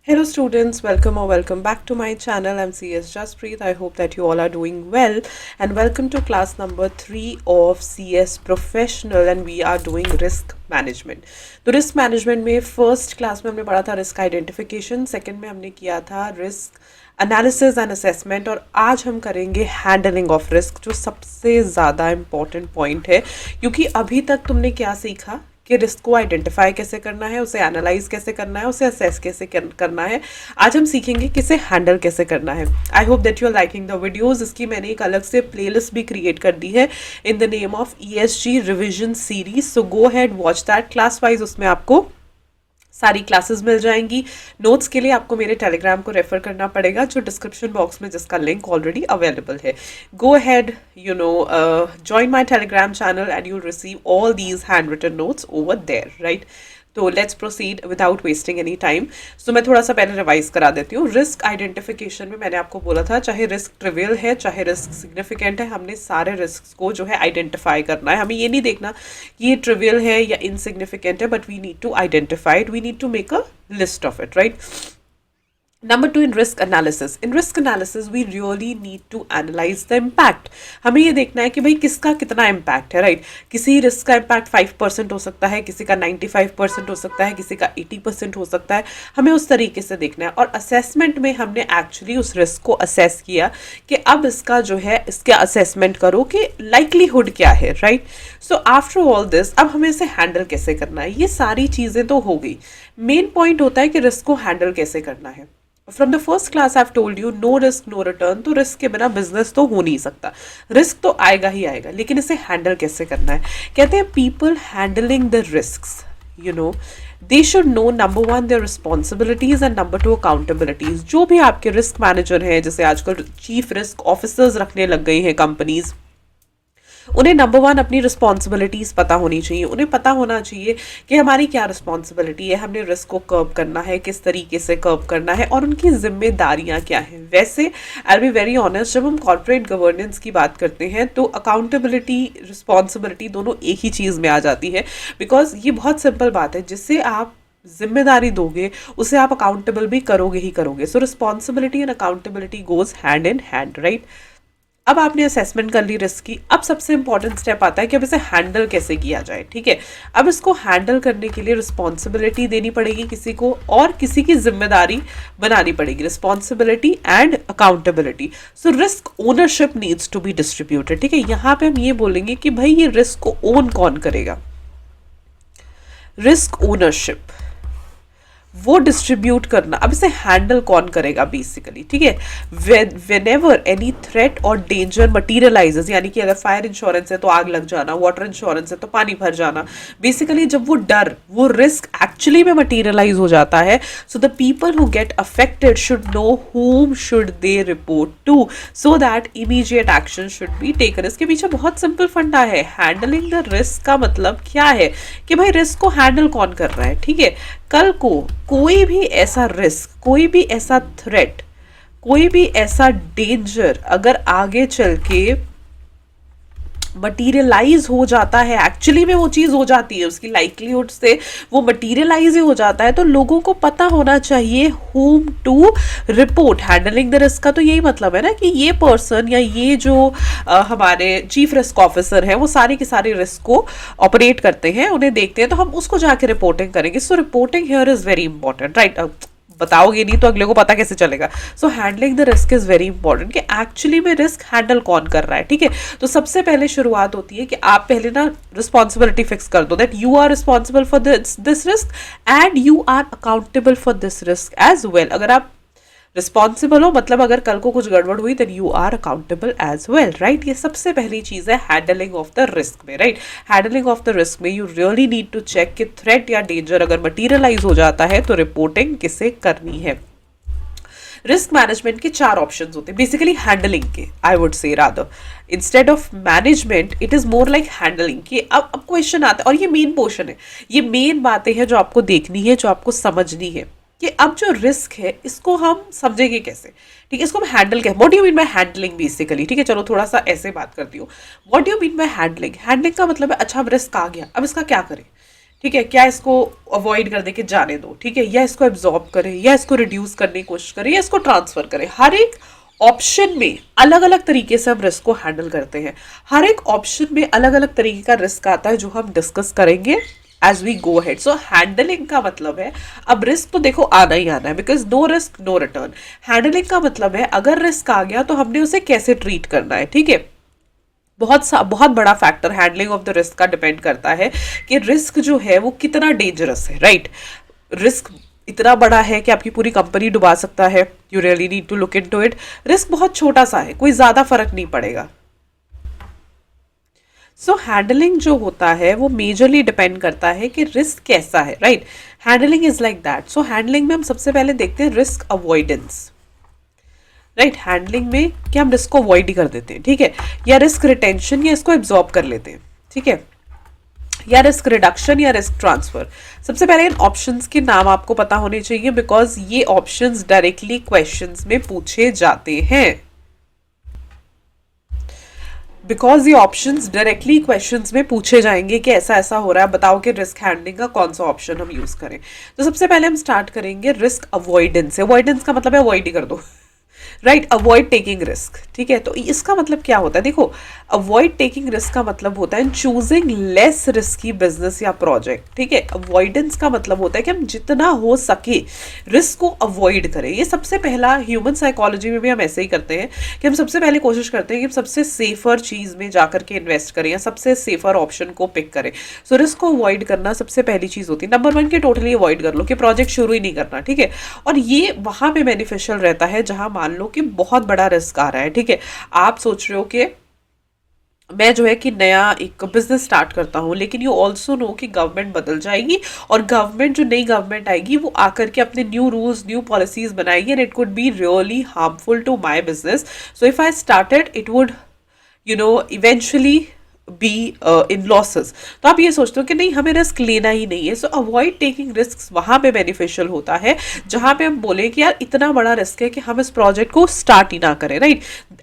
Hello students, welcome or welcome back to my channel. I'm CS Jaspreet. I hope that you all are doing well and welcome to class number 3 of CS Professional and we are doing risk management. तो risk management में first class में हमने पढ़ा था risk identification, second में हमने किया था रिस्क एनालिसिस एंड असेसमेंट और आज हम करेंगे हैंडलिंग ऑफ रिस्क, जो सबसे ज़्यादा इम्पॉर्टेंट पॉइंट है क्योंकि अभी तक तुमने क्या सीखा कि रिस्क को आइडेंटिफाई कैसे करना है, उसे एनालाइज कैसे करना है, उसे असेस कैसे करना है। आज हम सीखेंगे कि इसे हैंडल कैसे करना है। I hope that you are liking the videos. इसकी मैंने एक अलग से प्लेलिस्ट भी क्रिएट कर दी है in the name of ESG revision series, so go had watch that. Class wise उसमें आपको सारी क्लासेस मिल जाएंगी। नोट्स के लिए आपको मेरे टेलीग्राम को रेफर करना पड़ेगा जो डिस्क्रिप्शन बॉक्स में जिसका लिंक ऑलरेडी अवेलेबल है। गो had join my telegram channel and you'll receive all these handwritten notes over there, right? तो let's proceed without wasting any time. So मैं थोड़ा सा पहले रिवाइज करा देती हूँ। रिस्क आइडेंटिफिकेशन में मैंने आपको बोला था चाहे रिस्क ट्रिवियल है चाहे रिस्क सिग्निफिकेंट है, हमने सारे रिस्क को जो है आइडेंटिफाई करना है। हमें ये नहीं देखना कि ये ट्रिवियल है या इनसिग्निफिकेंट है, but we need to identify it, we need to make a list of it, right? Number 2, in risk analysis. In risk analysis, we really need to analyze the impact. हमें ये देखना है कि भाई किसका कितना impact है, right? किसी रिस्क का impact 5% हो सकता है, किसी का 95% हो सकता है, किसी का 80% हो सकता है। हमें उस तरीके से देखना है। और assessment में हमने actually उस रिस्क को assess किया कि अब इसका जो है इसका assessment करो कि likelihood क्या है, right? So after all this, अब हमें इसे handle कैसे करना है? ये सारी चीज़ें तो हो गई। मेन पॉइंट होता है कि रिस्क को हैंडल कैसे करना है। From the first class I have told you no risk no return. तो रिस्क के बिना बिजनेस तो हो नहीं सकता, रिस्क तो आएगा ही आएगा, लेकिन इसे हैंडल कैसे करना है? कहते हैं people handling the risks, they should know number 1 there responsibilities and number 2 accountabilities. जो भी आपके रिस्क मैनेजर हैं, जैसे आजकल चीफ रिस्क ऑफिसर्स रखने लग गई हैं कंपनीज, उन्हें नंबर 1 अपनी रिस्पॉन्सिबिलिटीज़ पता होनी चाहिए। उन्हें पता होना चाहिए कि हमारी क्या रिस्पॉन्सिबिलिटी है, हमने रिस्क को कर्व करना है, किस तरीके से कर्व करना है और उनकी जिम्मेदारियां क्या हैं। वैसे आई बी वेरी ऑनेस्ट, जब हम कॉर्पोरेट गवर्नेंस की बात करते हैं तो अकाउंटेबिलिटी रिस्पॉन्सिबिलिटी दोनों एक ही चीज़ में आ जाती है, बिकॉज ये बहुत सिंपल बात है, जिससे आप जिम्मेदारी दोगे उसे आप अकाउंटेबल भी करोगे ही करोगे। सो responsibility and accountability goes hand in hand, right? अब आपने असेसमेंट कर ली रिस्क की, अब सबसे इंपॉर्टेंट स्टेप आता है कि अब इसे हैंडल कैसे किया जाए, ठीक है? अब इसको हैंडल करने के लिए रिस्पॉन्सिबिलिटी देनी पड़ेगी किसी को और किसी की जिम्मेदारी बनानी पड़ेगी, responsibility and accountability. So risk ownership needs to be distributed, ठीक है? यहाँ पे हम ये बोलेंगे कि भाई ये रिस्क को ओन कौन करेगा, रिस्क ओनरशिप वो डिस्ट्रीब्यूट करना। अब इसे हैंडल कौन करेगा बेसिकली, ठीक है? व्हेनेवर एनी थ्रेट और डेंजर मटीरियलाइजेस, यानी कि अगर फायर इंश्योरेंस है तो आग लग जाना, वाटर इंश्योरेंस है तो पानी भर जाना, बेसिकली जब वो डर, वो रिस्क एक्चुअली में मटीरियलाइज हो जाता है, so the people who get affected should know whom should they report to so that immediate action should be taken। इसके पीछे बहुत सिंपल फंडा है। हैंडलिंग द रिस्क का मतलब क्या है कि भाई रिस्क को हैंडल कौन कर रहा है, ठीक है? कल को कोई भी ऐसा रिस्क, कोई भी ऐसा थ्रेट, कोई भी ऐसा डेंजर अगर आगे चल के मटीरियलाइज हो जाता है, एक्चुअली में वो चीज़ हो जाती है, उसकी लाइकलीहुड से वो मटीरियलाइज ही हो जाता है, तो लोगों को पता होना चाहिए whom to report. Handling the risk का तो यही मतलब है ना कि ये पर्सन या ये जो हमारे चीफ रिस्क ऑफिसर हैं वो सारे के सारे रिस्क को ऑपरेट करते हैं, उन्हें देखते हैं, तो हम उसको जाके रिपोर्टिंग करेंगे। So reporting here is very important, right? बताओगे नहीं तो अगले को पता कैसे चलेगा? So handling the risk is very important कि एक्चुअली में रिस्क हैंडल कौन कर रहा है, ठीक है? तो सबसे पहले शुरुआत होती है कि आप पहले ना रिस्पॉन्सिबिलिटी फिक्स कर दो that you are responsible for this risk and you are accountable for this risk as well. अगर आप रिस्पॉन्सिबल हो मतलब अगर कल को कुछ गड़बड़ हुई then you are accountable as well, right? ये सबसे पहली चीज़ है हैंडलिंग ऑफ द रिस्क में, right? Handling of the risk में you really need to check कि थ्रेट या डेंजर अगर मटीरियलाइज हो जाता है तो रिपोर्टिंग किसे करनी है। रिस्क मैनेजमेंट के 4 ऑप्शंस होते हैं बेसिकली हैंडलिंग के, I would say rather instead of management it is more like handling कि अब क्वेश्चन आता है और ये मेन पोर्शन है, ये मेन बातें हैं जो आपको देखनी है, जो आपको समझनी है कि अब जो रिस्क है इसको हम समझेंगे कैसे, ठीक है? इसको हम हैंडल कैसे, what do you mean by handling basically, ठीक है? चलो थोड़ा सा ऐसे बात करती हूँ। What do you mean by handling? Handling का मतलब है अच्छा अब रिस्क आ गया, अब इसका क्या करें, ठीक है, क्या इसको अवॉइड कर दे के जाने दो, ठीक है, या इसको एब्जॉर्ब करें, या इसको रिड्यूस करने की कोशिश करें, या इसको ट्रांसफर करें। हर एक ऑप्शन में अलग अलग तरीके से हम रिस्क को हैंडल करते हैं। हर एक ऑप्शन में अलग अलग तरीके का रिस्क आता है जो हम डिस्कस करेंगे as we go ahead. So handling का मतलब है, अब रिस्क तो देखो आना ही आना है, because no risk no return. Handling का मतलब है अगर रिस्क आ गया तो हमने उसे कैसे ट्रीट करना है, ठीक है। बहुत बड़ा factor handling of the risk का डिपेंड करता है कि रिस्क जो है वो कितना डेंजरस है, राइट। रिस्क इतना बड़ा है कि आपकी पूरी कंपनी डुबा सकता है, you really need to look into it. Risk बहुत छोटा सा है, कोई ज्यादा फर्क नहीं पड़ेगा। सो हैंडलिंग जो होता है वो मेजरली डिपेंड करता है कि रिस्क कैसा है, right. Handling is like that. So handling में हम सबसे पहले देखते हैं रिस्क अवॉइडेंस, राइट। हैंडलिंग में क्या हम रिस्क को अवॉइड ही कर देते हैं, ठीक है, या रिस्क रिटेंशन, या इसको एब्जॉर्ब कर लेते हैं, ठीक है, या रिस्क रिडक्शन, या रिस्क ट्रांसफर। सबसे पहले इन ऑप्शंस के नाम आपको पता होने चाहिए, बिकॉज ये ऑप्शंस डायरेक्टली क्वेश्चंस में पूछे जाते हैं। बिकॉज ये ऑप्शंस डायरेक्टली क्वेश्चंस में पूछे जाएंगे कि ऐसा ऐसा हो रहा है, बताओ कि रिस्क हैंडलिंग का कौन सा ऑप्शन हम यूज करें। तो सबसे पहले हम स्टार्ट करेंगे रिस्क अवॉइडेंस से। अवॉइडेंस का मतलब है अवॉइड ही कर दो, राइट, अवॉइड टेकिंग रिस्क, ठीक है। तो इसका मतलब क्या होता है, देखो, अवॉइड टेकिंग रिस्क का मतलब होता है चूजिंग लेस रिस्की बिजनेस या प्रोजेक्ट, ठीक है। अवॉइडेंस का मतलब होता है कि हम जितना हो सके रिस्क को अवॉइड करें। ये सबसे पहला, ह्यूमन साइकोलॉजी में भी हम ऐसे ही करते हैं कि हम सबसे पहले कोशिश करते हैं कि हम सबसे सेफर चीज में जाकर के इन्वेस्ट करें या सबसे सेफर ऑप्शन को पिक करें। सो रिस्क को अवॉइड करना सबसे पहली चीज होती है। नंबर 1 की टोटली अवॉइड कर लो कि प्रोजेक्ट शुरू ही नहीं करना, ठीक है। और ये वहां पे बेनिफिशियल रहता है जहां मान लो कि बहुत बड़ा रिस्क आ रहा है, ठीक है। आप सोच रहे हो कि मैं जो है कि नया एक बिजनेस स्टार्ट करता हूँ, लेकिन यू ऑल्सो नो कि गवर्नमेंट बदल जाएगी और गवर्नमेंट, जो नई गवर्नमेंट आएगी वो आकर के अपने न्यू रूल्स न्यू पॉलिसीज बनाएगी and it could be really harmful to my business. So if I started it would eventually be in losses. तो आप ये सोचते हो कि नहीं, हमें रिस्क लेना ही नहीं है। सो अवॉइड टेकिंग रिस्क वहां पे बेनिफिशियल होता है जहां पे हम बोले कि यार इतना बड़ा रिस्क है कि हम इस प्रोजेक्ट को स्टार्ट ही ना करें, right.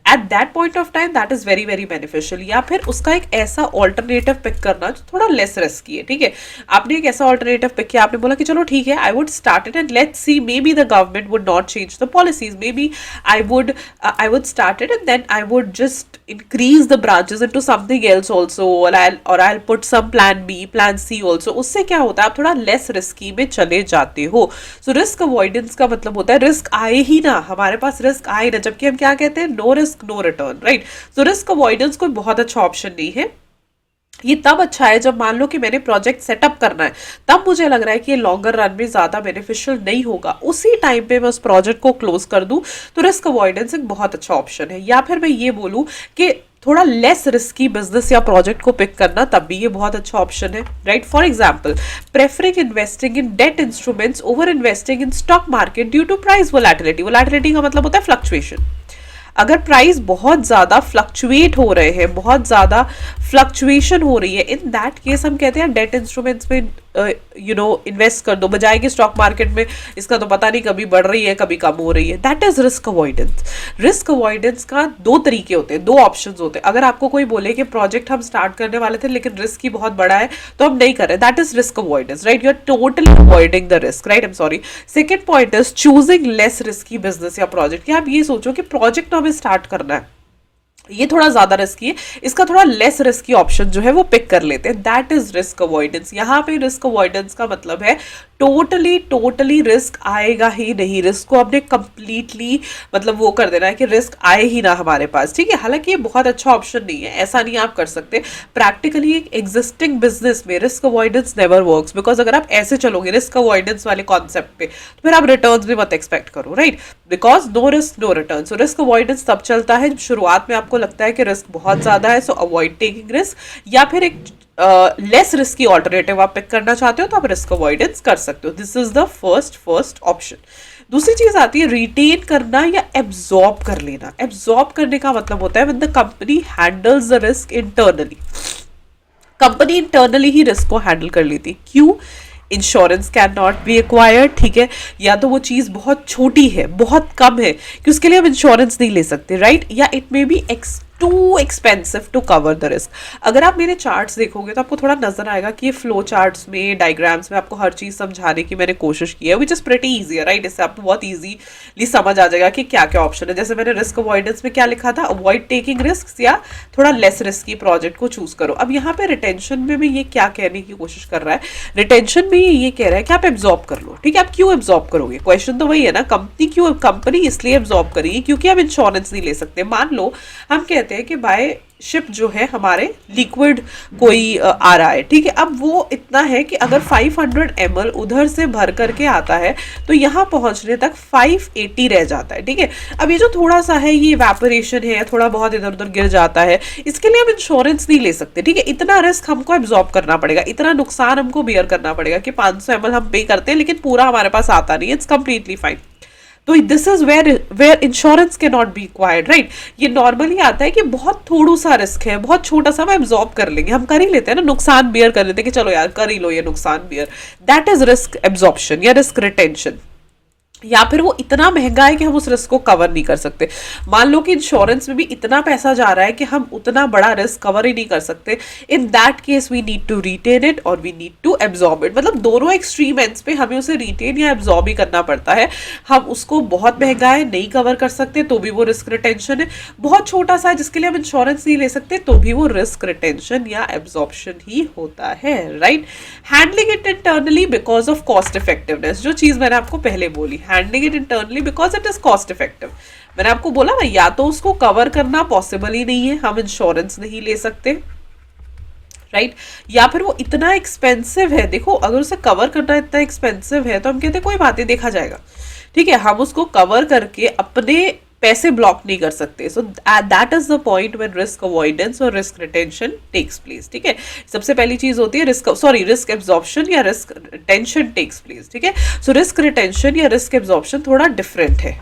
At that point of time that is very very beneficial. या फिर उसका एक ऐसा ऑल्टरनेटिव पिक करना जो थोड़ा लेस रिस्की है, ठीक है। आपने एक ऐसा ऑल्टरनेटिव पिक किया, आपने बोला कि चलो ठीक है, I would start it and let's see, maybe the government would not change the policies, maybe I would start it and then I would just increase the branches into something else also, or I'll put some plan B, plan C also। उससे क्या होता है, आप थोड़ा less risky में चले जाते हो। सो रिस्क अवॉइडेंस का मतलब होता है रिस्क आए ही ना, हमारे पास रिस्क आए ना, जबकि हम क्या कहते हैं, no risk no return, right. So risk avoidance कोई बहुत अच्छा ऑप्शन नहीं है। ये तब अच्छा है जब मान लो कि मैंने प्रोजेक्ट सेटअप करना है, तब मुझे लग रहा है कि ये लॉन्गर रन में ज्यादा बेनिफिशियल नहीं होगा, उसी टाइम पे मैं उस प्रोजेक्ट को क्लोज कर दूं, तो रिस्क अवॉइडेंस एक बहुत अच्छा ऑप्शन है। या फिर मैं ये बोलूं कि थोड़ा लेस रिस्की बिजनेस या प्रोजेक्ट को पिक करना, तब भी ये बहुत अच्छा ऑप्शन है, right. For example, preferring investing in debt instruments over investing in stock market due to price volatility. Volatility का मतलब होता है फ्लक्चुएशन। अगर प्राइस बहुत ज़्यादा फ्लक्चुएट हो रहे हैं, बहुत ज़्यादा फ्लक्चुएशन हो रही है, इन दैट केस हम कहते हैं डेट इंस्ट्रूमेंट्स में इन्वेस्ट कर दो, बजाय कि स्टॉक मार्केट में इसका तो पता नहीं कभी बढ़ रही है कभी कम हो रही है। That is risk avoidance. Risk avoidance का दो तरीके होते हैं, दो ऑप्शंस होते हैं। अगर आपको कोई बोले कि प्रोजेक्ट हम स्टार्ट करने वाले थे लेकिन रिस्क ही बहुत बड़ा है तो हम नहीं कर रहे, that is risk avoidance, right. You are totally avoiding the risk, right. I am sorry. Second point is choosing less risky business या प्रोजेक्ट। क्या आप ये सोचो कि प्रोजेक्ट हमें स्टार्ट करना है, ये थोड़ा ज्यादा रिस्की है, इसका थोड़ा लेस रिस्की ऑप्शन जो है वो पिक कर लेते हैं, दैट इज रिस्क अवॉइडेंस। यहाँ पे रिस्क अवॉइडेंस का मतलब है टोटली रिस्क आएगा ही नहीं, रिस्क को आपने कंप्लीटली मतलब वो कर देना है कि रिस्क आए ही ना हमारे पास, ठीक है। हालांकि ये बहुत अच्छा ऑप्शन नहीं है, ऐसा नहीं आप कर सकते। प्रैक्टिकली एक एग्जिस्टिंग बिजनेस में risk avoidance never works, because अगर आप ऐसे चलोगे रिस्क अवॉइडेंस वाले कॉन्सेप्ट पे तो फिर आप रिटर्न्स भी मत एक्सपेक्ट करो, right, because no risk no return. So risk avoidance तब चलता है जब शुरुआत में आपको लगता है कि रिस्क बहुत ज्यादा है, सो अवॉइड टेकिंग रिस्क, या फिर एक लेस रिस्की ऑल्टरनेटिव आप पिक करना चाहते हो तो आप रिस्क अवॉइडेंस कर सकते हो। This is the first option. दूसरी चीज आती है रिटेन करना या एब्जॉर्ब कर लेना। एब्जॉर्ब करने का मतलब होता है when the company handles the risk internally. Company internally he risk को हैंडल कर लेती। क्यों? Insurance can not B acquired, ठीक है, या तो वो चीज़ बहुत छोटी है, बहुत कम है कि उसके लिए हम इंश्योरेंस नहीं ले सकते, राइट, या it may be too expensive to cover the risk. अगर आप मेरे चार्ट्स देखोगे तो आपको थोड़ा नजर आएगा कि ये फ्लो चार्ट्स में, डायग्राम्स में आपको हर चीज समझाने की मैंने कोशिश की है, विच इज प्रेटी ईजी है, राइट। इससे आपको बहुत ईजीली समझ आ जाएगा कि क्या क्या ऑप्शन है। जैसे मैंने रिस्क अवॉइडेंस में क्या लिखा था, अवॉइड टेकिंग रिस्क या थोड़ा लेस रिस्की प्रोजेक्ट को चूज करो। अब यहाँ पे रिटेंशन में भी ये क्या कहने की कोशिश कर रहा है, रिटेंशन में ये कह रहा है कि आप एब्जॉर्ब कर लो, ठीक है। आप क्यों एब्जॉर्ब करोगे, क्वेश्चन तो वही है ना, कंपनी इसलिए एब्जॉर्ब करेगी क्योंकि हम इंश्योरेंस नहीं ले सकते। मान लो हम कहते हैं कि बाय शिप जो है हमारे लिक्विड कोई आ रहा है, ठीक है। अब वो इतना है कि अगर 500 ml उधर से भर करके आता है तो यहाँ पहुंचने तक 580 रह जाता है, ठीक है। अब ये जो थोड़ा सा है ये इवेपोरेशन है, थोड़ा बहुत इधर उधर गिर जाता है, इसके लिए हम इंश्योरेंस नहीं ले सकते, ठीक है। इतना रिस्क हमको एब्जॉर्ब करना पड़ेगा, इतना नुकसान हमको बियर करना पड़ेगा कि 500 ml हम पे करते हैं लेकिन पूरा हमारे पास आता नहीं है, इट्स कंप्लीटली फाइन। तो दिस इज वेयर इंश्योरेंस के नॉट बी रिक्वायर्ड, राइट। ये नॉर्मली आता है कि बहुत थोड़ा सा रिस्क है, बहुत छोटा सा, हम एब्जॉर्ब कर लेंगे, हम कर ही लेते हैं ना, नुकसान बियर कर लेते हैं कि चलो यार कर ही लो ये नुकसान bear. That is risk absorption या रिस्क रिटेंशन। या फिर वो इतना महंगा है कि हम उस रिस्क को कवर नहीं कर सकते। मान लो कि इंश्योरेंस में भी इतना पैसा जा रहा है कि हम उतना बड़ा रिस्क कवर ही नहीं कर सकते। In that case we need to retain it और we need to absorb it. मतलब दोनों एक्सट्रीम एंड्स पे हमें उसे रिटेन या एब्जॉर्ब ही करना पड़ता है। हम उसको बहुत महंगा है नहीं कवर कर सकते तो भी वो रिस्क रिटेंशन है, बहुत छोटा सा है जिसके लिए हम इंश्योरेंस नहीं ले सकते तो भी वो रिस्क रिटेंशन या एब्जॉर्प्शन ही होता है, right. Handling it internally because of cost effectiveness, जो चीज मैंने आपको पहले बोली, handling it internally because it is cost effective. मैंने आपको बोला ना, या तो उसको कवर करना पॉसिबल ही नहीं है, हम इंश्योरेंस नहीं ले सकते, राइट, या फिर वो इतना एक्सपेंसिव है। देखो अगर उसे कवर करना इतना एक्सपेंसिव है तो हम कहते हैं कोई बात नहीं, देखा जाएगा, ठीक है। हम उसको कवर करके अपने पैसे ब्लॉक नहीं कर सकते। So that is the point when risk avoidance और रिस्क रिटेंशन टेक्स प्लेस, ठीक है। सबसे पहली चीज होती है रिस्क एब्जॉर्प्शन या रिस्क रिटेंशन टेक्स प्लेस, ठीक है। सो रिस्क रिटेंशन या रिस्क एब्जॉर्प्शन थोड़ा डिफरेंट है।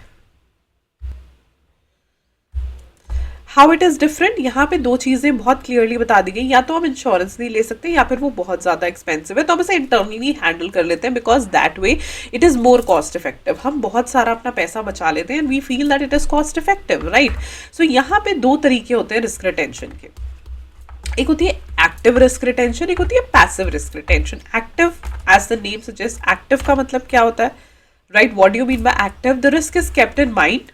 हाउ इट इज डिफरेंट, यहाँ पे दो चीजें बहुत क्लियरली बता दी गई, या तो हम इंश्योरेंस नहीं ले सकते या फिर वो बहुत ज्यादा एक्सपेंसिव है तो हम इसे इंटरनली हैंडल कर लेते हैं because that way it is more cost effective. हम बहुत सारा अपना पैसा बचा लेते हैं and we feel that it is cost effective, right. So यहाँ पे दो तरीके होते हैं रिस्क रिटेंशन के, एक होती है एक्टिव रिस्क रिटेंशन, एक होती है passive risk retention. Active as the name suggest, active का मतलब क्या होता है, right, what do you mean by active, the risk is kept in mind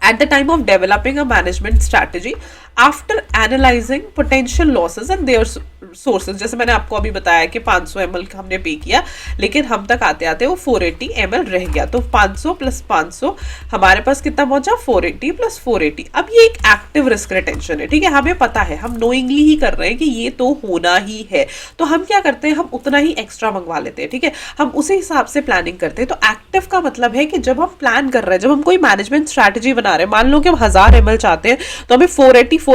at the time of developing a management strategy after analyzing potential losses and their sources। जैसे मैंने आपको अभी बताया कि 500 ml हमने पे किया लेकिन हम तक आते आते वो 480 ml रह गया, तो 500 प्लस 500 हमारे पास कितना पहुंचा, 480 प्लस 480। अब ये एक एक्टिव रिस्क रिटेंशन है, ठीक है। हमें पता है, हम नोइंगली ही कर रहे हैं कि ये तो होना ही है, तो हम क्या करते हैं, हम उतना ही एक्स्ट्रा मंगवा लेते हैं, ठीक है। हम उसी हिसाब से प्लानिंग करते हैं। तो एक्टिव का मतलब है कि जब हम प्लान कर रहे हैं, जब हम कोई मैनेजमेंट स्ट्रैटेजी बना रहे हैं, मान लो कि हम 1000 ml चाहते हैं तो हमें 480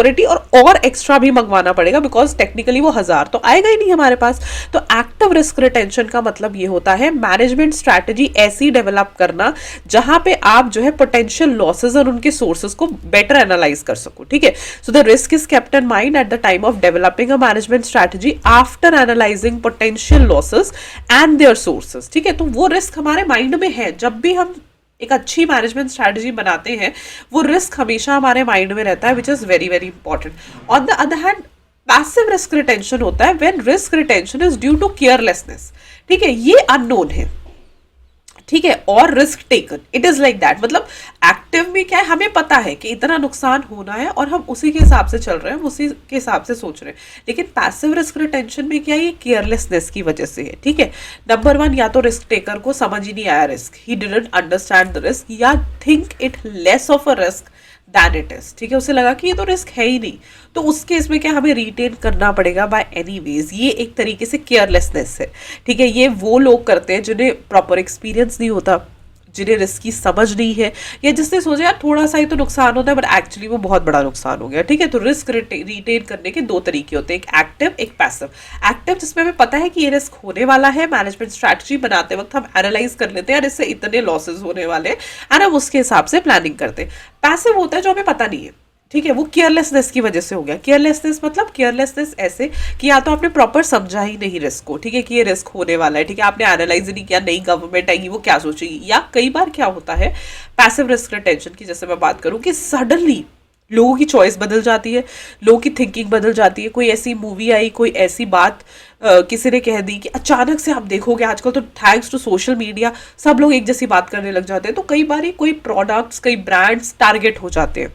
और एक्स्ट्रा भी मंगवाना पड़ेगा बिकॉज टेक्निकली वो 1000 तो आएगा ही नहीं हमारे पास। तो एक्टिव रिस्क रिटेंशन का मतलब ये होता है मैनेजमेंट स्ट्रैटेजी ऐसी डेवलप करना जहां पे आप जो है पोटेंशियल लॉसेस और उनके सोर्सेज को बेटर एनालाइज कर सको, ठीक है। So the risk is kept in mind at the time of developing a management strategy after analysing potential losses and their sources, ठीक है। तो वो रिस्क हमारे माइंड में है, जब भी हम एक अच्छी मैनेजमेंट स्ट्रैटेजी बनाते हैं वो रिस्क हमेशा हमारे माइंड में रहता है, which is very very important. On the other hand passive risk retention होता है when risk retention is due to carelessness, ठीक है। ये अननोन है, ठीक है, और risk taken, it is like that. मतलब एक्टिव में क्या है, हमें पता है कि इतना नुकसान होना है और हम उसी के हिसाब से चल रहे हैं, उसी के हिसाब से सोच रहे हैं। लेकिन पैसिव रिस्क रिटेंशन में क्या है, ये केयरलेसनेस की वजह से है, ठीक है। नंबर 1, या तो रिस्क टेकर को समझ ही नहीं आया risk, he didn't understand the risk या think it less of a risk than it is, ठीक है। उसे लगा कि ये तो रिस्क है ही नहीं, तो उस केस में क्या हमें रिटेन करना पड़ेगा बाय एनी वेज। ये एक तरीके से केयरलेसनेस है, ठीक है। ये वो लोग करते हैं जिन्हें प्रॉपर एक्सपीरियंस नहीं होता, जिन्हें रिस्क की समझ नहीं है, या जिसने सोचा यार थोड़ा सा ही तो नुकसान होता है बट एक्चुअली वो बहुत बड़ा नुकसान हो गया, ठीक है। तो रिस्क रिटेन करने के दो तरीके होते हैं, एक एक्टिव एक पैसिव। एक्टिव जिसमें हमें पता है कि ये रिस्क होने वाला है, मैनेजमेंट स्ट्रैटेजी बनाते वक्त हम एनालाइज कर लेते हैं यार इससे इतने लॉसेज होने वाले हैं एंड हम उसके हिसाब से प्लानिंग करते हैं। पैसिव होता है जो हमें पता नहीं है, ठीक है, वो केयरलेसनेस की वजह से हो गया। केयरलेसनेस मतलब केयरलेसनेस ऐसे कि या तो आपने प्रॉपर समझा ही नहीं रिस्क को, ठीक है, कि ये रिस्क होने वाला है, ठीक है, आपने एनालाइज नहीं किया, नई गवर्नमेंट आएगी वो क्या सोचेगी। या कई बार क्या होता है पैसिव रिस्क रिटेंशन की, जैसे मैं बात करूं कि सडनली लोगों की चॉइस बदल जाती है, लोगों की थिंकिंग बदल जाती है। कोई ऐसी मूवी आई, कोई ऐसी बात किसी ने कह दी कि अचानक से आप देखोगे आजकल तो थैंक्स टू सोशल मीडिया सब लोग एक जैसी बात करने लग जाते हैं, तो कई बार कोई प्रोडक्ट्स, कई ब्रांड्स टारगेट हो जाते हैं।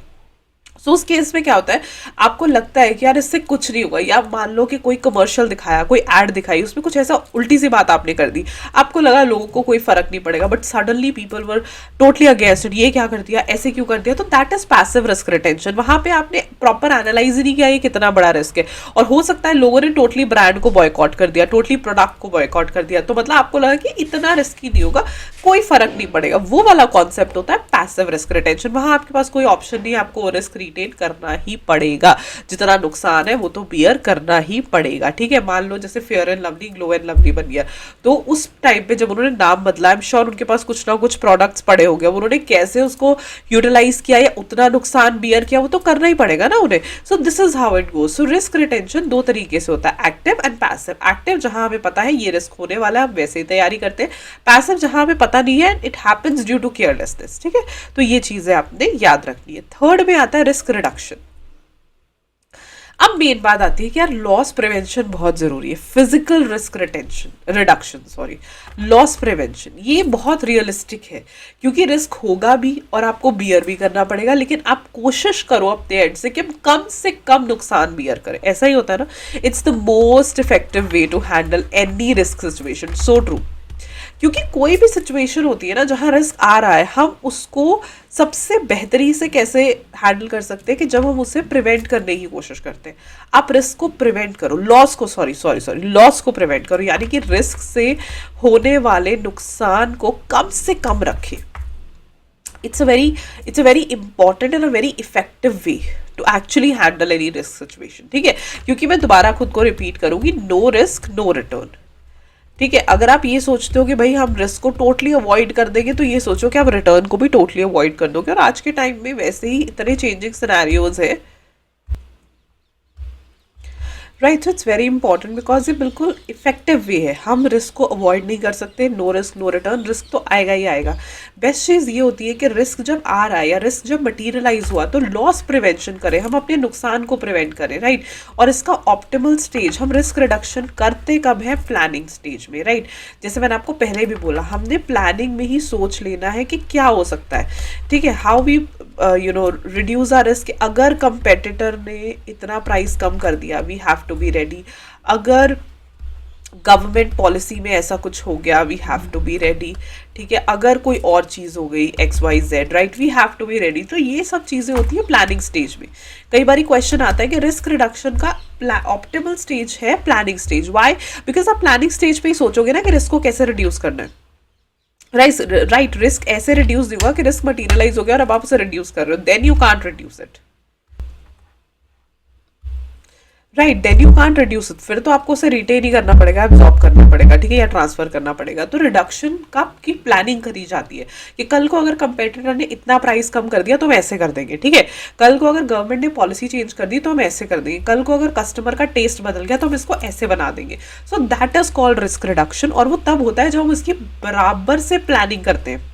सो उस केस में क्या होता है, आपको लगता है कि यार इससे कुछ नहीं होगा, या मान लो कि कोई कमर्शियल दिखाया, कोई एड दिखाई, उसमें कुछ ऐसा उल्टी सी बात आपने कर दी, आपको लगा लोगों को कोई फर्क नहीं पड़ेगा, but suddenly people were totally against it, ये क्या कर दिया, ऐसे क्यों कर दिया। तो that is passive risk retention. वहां पे आपने प्रॉपर एनालाइज ही नहीं किया ये कितना बड़ा रिस्क है, और हो सकता है लोगों ने टोटली ब्रांड को बॉयकॉट कर दिया, टोटली प्रोडक्ट को बॉयकॉट कर दिया, तो मतलब आपको लगा कि इतना रिस्की नहीं होगा, कोई फर्क नहीं पड़ेगा। वो वाला कॉन्सेप्ट होता है पैसिव रिस्क रिटेंशन। वहां आपके पास कोई ऑप्शन नहीं है, आपको रिस्क रिटेन करना ही पड़ेगा, जितना नुकसान है वो तो बियर करना ही पड़ेगा। ठीक है, मान लो जैसे fair and lovely glow and lovely बन गया, तो उस टाइम पे जब उन्होंने नाम बदला, आई एम श्योर उनके पास कुछ ना कुछ प्रोडक्ट्स पड़े हो गए, उन्होंने कैसे उसको यूटिलाइज किया या उतना नुकसान बियर किया, वो तो करना ही पड़ेगा ना उन्हें। सो this is how it goes. So risk retention दो तरीके से होता है, एक्टिव एंड पैसिव। एक्टिव जहां हमें पता है ये रिस्क होने वाला है, हम वैसे ही तैयारी करते हैं। पैसिव जहां हमें पता नहीं है, it happens due to carelessness. ठीक है, तो ये चीजें आपने याद रखनी है। थर्ड में आता है रिस्क रिडक्शन। अब मेन बात आती है कि यार लॉस प्रिवेंशन बहुत जरूरी है, physical risk reduction sorry, loss prevention ये बहुत रियलिस्टिक है, क्योंकि रिस्क होगा भी और आपको बियर भी करना पड़ेगा, लेकिन आप कोशिश करो अपने एंड से कि हम कम से कम नुकसान बियर करें। ऐसा ही होता है ना, it's the most effective way to handle any risk situation. So true, क्योंकि कोई भी सिचुएशन होती है ना जहां रिस्क आ रहा है, हम उसको सबसे बेहतरी से कैसे हैंडल कर सकते हैं कि जब हम उसे प्रिवेंट करने की कोशिश करते हैं। आप रिस्क को प्रिवेंट करो, लॉस को लॉस को प्रिवेंट करो, यानी कि रिस्क से होने वाले नुकसान को कम से कम रखें। It's a very important and a very effective way to actually handle any risk situation. ठीक है, क्योंकि मैं दोबारा खुद को रिपीट करूंगी, नो रिस्क नो रिटर्न। ठीक है, अगर आप ये सोचते हो कि भाई हम रिस्क को टोटली अवॉइड कर देंगे, तो ये सोचो कि आप रिटर्न को भी टोटली अवॉइड कर दोगे। और आज के टाइम में वैसे ही इतने चेंजिंग सिनेरियोज है, right. So it's very important because ये बिल्कुल इफेक्टिव वे है। हम रिस्क को अवॉइड नहीं कर सकते, no risk no return, risk तो आएगा ही आएगा। बेस्ट चीज़ ये होती है कि रिस्क जब आ रहा है या रिस्क जब मटीरियलाइज हुआ, तो लॉस प्रिवेंशन करें, हम अपने नुकसान को प्रिवेंट करें, राइट। और इसका ऑप्टिमल स्टेज, हम रिस्क रिडक्शन करते कब है, प्लानिंग स्टेज में, राइट। जैसे मैंने आपको पहले भी बोला, हमने प्लानिंग में ही सोच लेना है कि क्या हो सकता है। ठीक है, how we reduce our risk. अगर कंपेटिटर ने इतना प्राइस कम कर दिया, we have to be ready. अगर गवर्नमेंट पॉलिसी में ऐसा कुछ हो गया, we have to be ready. ठीक है, अगर कोई और चीज़ हो गई XYZ, right, we have to be ready. तो ये सब चीज़ें होती है प्लानिंग स्टेज में। कई बार क्वेश्चन आता है कि रिस्क रिडक्शन का ऑप्टिमल स्टेज है प्लानिंग स्टेज। वाई? बिकॉज आप प्लानिंग स्टेज पे ही सोचोगे ना कि रिस्क को कैसे रिड्यूस करना है, राइट। रिस्क ऐसे रिड्यूस होगा कि रिस्क मटीरियलाइज हो गया और अब आप उसे रिड्यूस कर रहे हो, then you can't reduce it, right, then you can't reduce it. फिर तो आपको उसे रिटेन ही करना पड़ेगा, एब्जॉर्ब करना पड़ेगा, ठीक है, या ट्रांसफर करना पड़ेगा। तो रिडक्शन का की प्लानिंग करी जाती है कि कल को अगर कंपेटिटर ने इतना प्राइस कम कर दिया तो हम ऐसे कर देंगे। ठीक है, कल को अगर गवर्नमेंट ने पॉलिसी चेंज कर दी तो हम ऐसे कर देंगे, कल को अगर कस्टमर का टेस्ट बदल गया तो हम इसको ऐसे बना देंगे। So that is called risk reduction. और वो तब होता है जब हम इसकी बराबर से प्लानिंग करते हैं।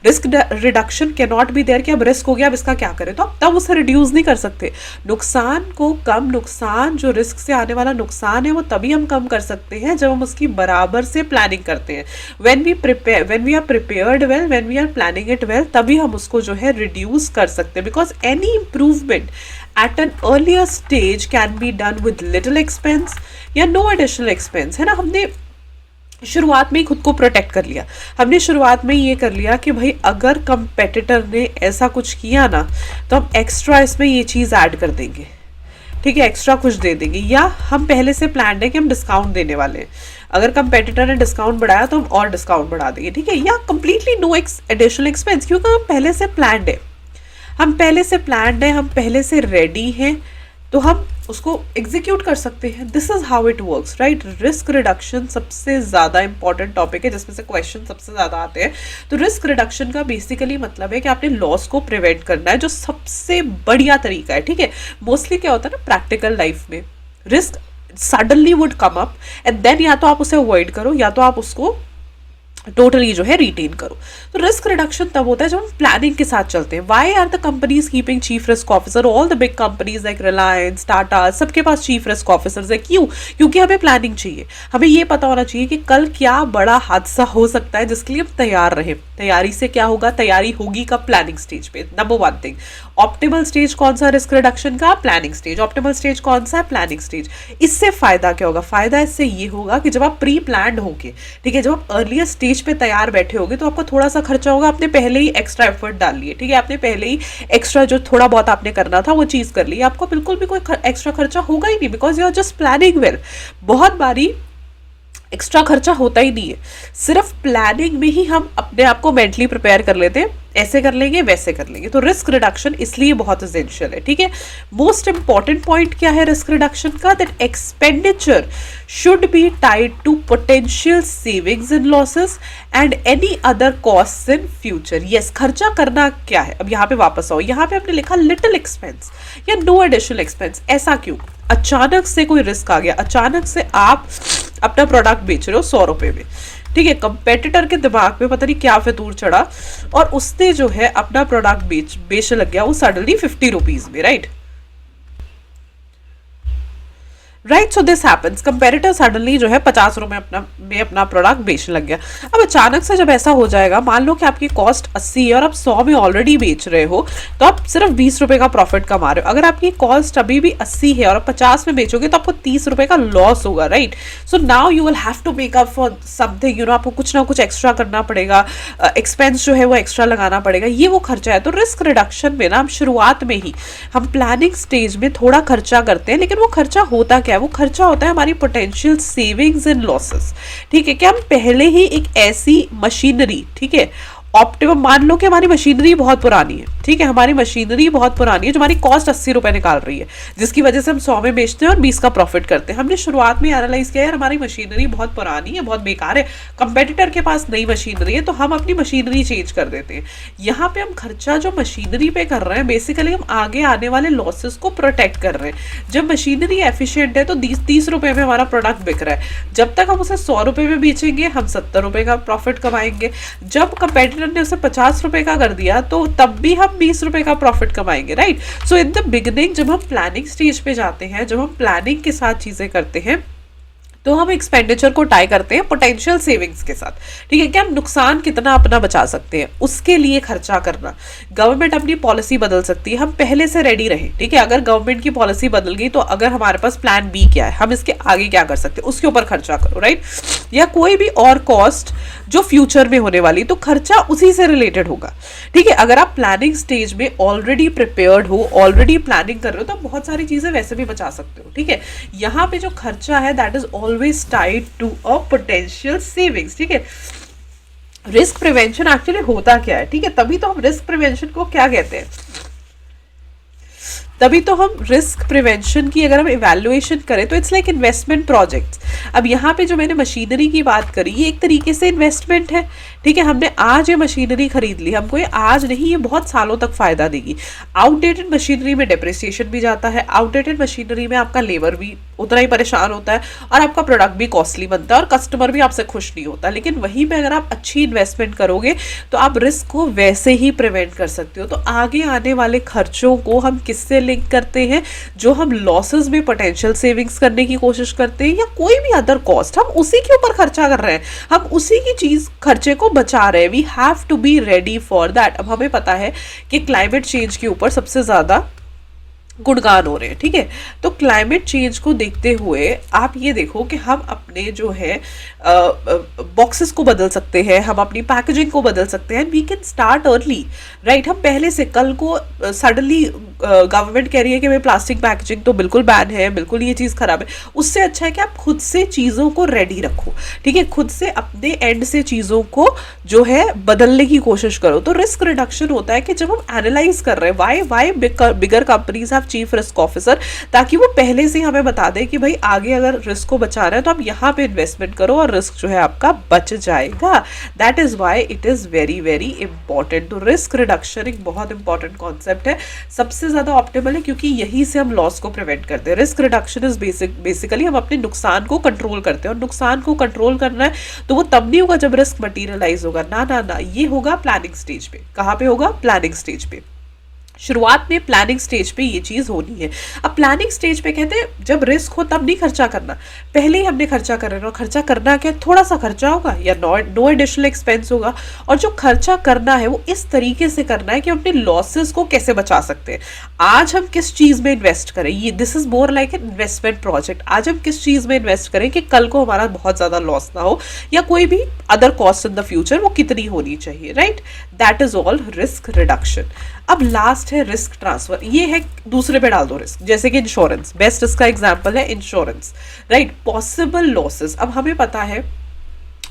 Risk reduction can not be there कि अब रिस्क हो गया, अब इसका क्या करें, तो आप तब उसे रिड्यूस नहीं कर सकते। नुकसान को कम, नुकसान जो रिस्क से आने वाला नुकसान है वो तभी हम कम कर सकते हैं जब हम उसकी बराबर से प्लानिंग करते हैं। When we are prepared well, when we are planning it well, तभी हम उसको जो है रिड्यूस कर सकते हैं। Because any improvement at an earlier stage can be done with little expense या नो एडिशनल एक्सपेंस, है ना। हमने शुरुआत में ही खुद को प्रोटेक्ट कर लिया, हमने शुरुआत में ये कर लिया कि भाई अगर कंपेटिटर ने ऐसा कुछ किया ना तो हम एक्स्ट्रा इसमें ये चीज़ ऐड कर देंगे, ठीक है, एक्स्ट्रा कुछ दे देंगे। या हम पहले से प्लान है कि हम डिस्काउंट देने वाले हैं, अगर कंपेटिटर ने डिस्काउंट बढ़ाया तो हम और डिस्काउंट बढ़ा देंगे, ठीक है। या कंप्लीटली नो एडिशनल एक्सपेंस, क्योंकि हम पहले से प्लान्ड है, हम पहले से रेडी हैं, तो हम उसको एग्जीक्यूट कर सकते हैं। This is how it works, right. Risk reduction सबसे ज़्यादा इंपॉर्टेंट टॉपिक है जिसमें से क्वेश्चन सबसे ज़्यादा आते हैं। तो रिस्क रिडक्शन का बेसिकली मतलब है कि आपने लॉस को प्रिवेंट करना है, जो सबसे बढ़िया तरीका है, ठीक है। मोस्टली क्या होता है ना प्रैक्टिकल लाइफ में, risk suddenly would come up and then या तो आप उसे अवॉइड करो या तो आप उसको टोटली जो है रिटेन करो। तो रिस्क रिडक्शन तब होता है जब हम प्लानिंग के साथ चलते हैं। Why are the companies keeping chief risk officer? All the big companies like Reliance, Tata, सबके पास चीफ रिस्क ऑफिसर्स है। क्यों? क्योंकि हमें प्लानिंग चाहिए, हमें ये पता होना चाहिए कि कल क्या बड़ा हादसा हो सकता है जिसके लिए हम तैयार रहें। तैयारी से क्या होगा? तैयारी होगी कब? प्लानिंग स्टेज पे। Number one thing, optimal stage कौन सा रिस्क रिडक्शन का? Planning stage. ऑप्टिमल स्टेज कौन सा है? Planning stage. इससे फायदा क्या होगा? फायदा इससे ये होगा कि जब आप प्री प्लान्ड होगे, ठीक है, जब आप अर्लियर स्टेज पे तैयार बैठे होगे, तो आपका थोड़ा सा खर्चा होगा, आपने पहले ही एक्स्ट्रा एफर्ट डाल लिए, ठीक है, आपने पहले ही एक्स्ट्रा जो थोड़ा बहुत आपने करना था वो चीज कर ली, आपको बिल्कुल भी कोई एक्स्ट्रा खर्चा होगा ही नहीं, because you are just planning well. बहुत बारी एक्स्ट्रा खर्चा होता ही नहीं है, सिर्फ प्लानिंग में ही हम अपने आप को मेंटली प्रिपेयर कर लेते हैं, ऐसे कर लेंगे वैसे कर लेंगे। तो रिस्क रिडक्शन इसलिए बहुत एसेंशियल है, ठीक है। मोस्ट इंपॉर्टेंट पॉइंट क्या है रिस्क रिडक्शन का? That expenditure should be tied to potential savings in losses and any other cost in future. Yes, खर्चा करना क्या है? अब यहाँ पे वापस आओ, यहाँ पे हमने लिखा लिटिल एक्सपेंस या नो एडिशनल एक्सपेंस। ऐसा क्यों? अचानक से कोई रिस्क आ गया, अचानक से आप अपना प्रोडक्ट बेच रहे हो 100 रुपए में, ठीक है, कंपेटिटर के दिमाग में पता नहीं क्या फितूर चढ़ा और उसने जो है अपना प्रोडक्ट बेच लग गया वो सडनली 50 रुपीज में, right. Right, so this happens, comparator suddenly जो है 50 रुपए में अपना प्रोडक्ट बेचने लग गया। अब अचानक से जब ऐसा हो जाएगा, मान लो कि आपकी कॉस्ट 80 है और आप 100 में ऑलरेडी बेच रहे हो, तो आप सिर्फ 20 रुपए का प्रॉफिट कमा रहे हो। अगर आपकी कॉस्ट अभी भी 80 है और आप 50 में बेचोगे तो आपको 30 रुपए का लॉस होगा, right. So now you will have to make up for something, you know, आपको कुछ ना कुछ एक्स्ट्रा करना पड़ेगा, एक्सपेंस जो है वो एक्स्ट्रा लगाना पड़ेगा, ये वो खर्चा है। तो रिस्क रिडक्शन में ना हम शुरुआत में ही हम प्लानिंग स्टेज में थोड़ा खर्चा करते हैं, लेकिन वो खर्चा होता क्या है? वो खर्चा होता है हमारी पोटेंशियल सेविंग्स एंड लॉसेस, ठीक है। क्या हम पहले ही एक ऐसी मशीनरी, ठीक है, ऑप्टिमम, मान लो कि हमारी मशीनरी बहुत पुरानी है, ठीक है, हमारी मशीनरी बहुत पुरानी है जो हमारी कॉस्ट 80 रुपए निकाल रही है, जिसकी वजह से हम 100 में बेचते हैं और 20 का प्रॉफिट करते हैं। हमने शुरुआत में एनालाइज किया यार हमारी मशीनरी बहुत पुरानी है, बहुत बेकार है, कंपेटिटर के पास नई मशीनरी है, तो हम अपनी मशीनरी चेंज कर देते हैं। यहाँ पे हम खर्चा जो मशीनरी पे कर रहे हैं, बेसिकली हम आगे आने वाले लॉसेस को प्रोटेक्ट कर रहे हैं। जब मशीनरी एफिशिएंट है तो 30 रुपए में हमारा प्रोडक्ट बिक रहा है, जब तक हम उसे 100 रुपए में बेचेंगे हम 70 रुपए का प्रॉफिट कमाएंगे। जब कंपेटिटर ने उसे 50 रुपए का कर दिया तो तब भी हम 20 रुपए का प्रॉफिट कमाएंगे, right. So in the beginning जब हम प्लानिंग स्टेज पे जाते हैं, जब हम प्लानिंग के साथ चीजें करते हैं, तो हम एक्सपेंडिचर को टाई करते हैं पोटेंशियल सेविंग्स के साथ, ठीक है। कि हम नुकसान कितना अपना बचा सकते हैं उसके लिए खर्चा करना। गवर्नमेंट अपनी पॉलिसी बदल सकती है, हम पहले से रेडी रहें, ठीक है। अगर गवर्नमेंट की पॉलिसी बदल गई तो अगर हमारे पास प्लान बी क्या है, हम इसके आगे क्या कर सकते हैं, उसके ऊपर खर्चा करो, राइट। या कोई भी और कॉस्ट जो फ्यूचर में होने वाली, तो खर्चा उसी से रिलेटेड होगा, ठीक है। अगर आप प्लानिंग स्टेज में ऑलरेडी प्रिपेयर्ड हो, ऑलरेडी प्लानिंग कर रहे हो, तो बहुत सारी चीजें वैसे भी बचा सकते हो, ठीक है। यहाँ पे जो खर्चा है that is always tied to a potential savings, ठीक है। रिस्क प्रिवेंशन एक्चुअली होता क्या है, ठीक है, तभी तो हम रिस्क प्रिवेंशन को क्या कहते हैं, तभी तो हम रिस्क प्रिवेंशन की अगर हम इवैल्यूएशन करें तो इट्स लाइक इन्वेस्टमेंट प्रोजेक्ट्स। अब यहाँ पे जो मैंने मशीनरी की बात करी, ये एक तरीके से इन्वेस्टमेंट है, ठीक है। हमने आज ये मशीनरी खरीद ली, हमको ये आज नहीं, ये बहुत सालों तक फायदा देगी। आउटडेटेड मशीनरी में डेप्रिसिएशन भी जाता है, आउटडेटेड मशीनरी में आपका लेबर भी उतना ही परेशान होता है और आपका प्रोडक्ट भी कॉस्टली बनता है और कस्टमर भी आपसे खुश नहीं होता। लेकिन वहीं पे अगर आप अच्छी इन्वेस्टमेंट करोगे तो आप रिस्क को वैसे ही प्रिवेंट कर सकते हो। तो आगे आने वाले खर्चों को हम किससे लिंक करते हैं? जो हम लॉसेस में पोटेंशियल सेविंग्स करने की कोशिश करते हैं या कोई भी अदर कॉस्ट, हम उसी के ऊपर खर्चा कर रहे हैं, हम उसी की चीज खर्चे को बचा रहे हैं। We have to be ready for that. अब हमें पता है कि क्लाइमेट चेंज के ऊपर सबसे ज्यादा गुणगान हो रहे हैं, ठीक है। तो क्लाइमेट चेंज को देखते हुए आप ये देखो कि हम अपने जो है बॉक्सेस को बदल सकते हैं, हम अपनी पैकेजिंग को बदल सकते हैं, we can start early, right. हम पहले से, कल को सडनली गवर्नमेंट कह रही है कि भाई प्लास्टिक पैकेजिंग तो बिल्कुल बैन है, बिल्कुल ये चीज़ खराब है, उससे अच्छा है कि आप खुद से चीज़ों को रेडी रखो, ठीक है, खुद से अपने एंड से चीज़ों को जो है बदलने की कोशिश करो। तो रिस्क रिडक्शन होता है कि जब हम एनालाइज कर रहे हैं why bigger companies have chief risk officer, ताकि वो पहले से हमें बता दे कि भाई आगे अगर रिस्क को बचा रहे हैं तो आप यहाँ पे इन्वेस्टमेंट करो और रिस्क जो है आपका बच जाएगा। That is why it is very very important. तो रिस्क रिडक्शन एक बहुत इंपॉर्टेंट कॉन्सेप्ट है। सबसे सबसे ज़्यादा ऑप्टिमल है, क्योंकि यहीं से हम लॉस को प्रिवेंट करते हैं। रिस्क रिडक्शन इज बेसिकली हम अपने नुकसान को कंट्रोल करते हैं, और नुकसान को कंट्रोल करना है तो वो तब नहीं होगा जब रिस्क मटीरियलाइज होगा, ना ना ना, ये होगा प्लानिंग स्टेज पे। कहाँ पे होगा? प्लानिंग स्टेज पे। शुरुआत में प्लानिंग स्टेज पे ये चीज़ होनी है। अब प्लानिंग स्टेज पे कहते हैं जब रिस्क हो तब नहीं खर्चा करना, पहले ही हमने खर्चा कर रहे हैं। और खर्चा करना क्या? थोड़ा सा खर्चा होगा या नो एडिशनल एक्सपेंस होगा, और जो खर्चा करना है वो इस तरीके से करना है कि हम अपने लॉसेस को कैसे बचा सकते हैं। आज हम किस चीज़ में इन्वेस्ट करें, ये this is more like an investment project. आज हम किस चीज़ में इन्वेस्ट करें कि कल को हमारा बहुत ज़्यादा लॉस ना हो, या कोई भी other cost in the future वो कितनी होनी चाहिए, right? That is all risk reduction. अब लास्ट है रिस्क ट्रांसफर। ये है दूसरे पे डाल दो रिस्क, जैसे कि इंश्योरेंस, बेस्ट इसका एग्जांपल है इंश्योरेंस, राइट? पॉसिबल लॉसेस, अब हमें पता है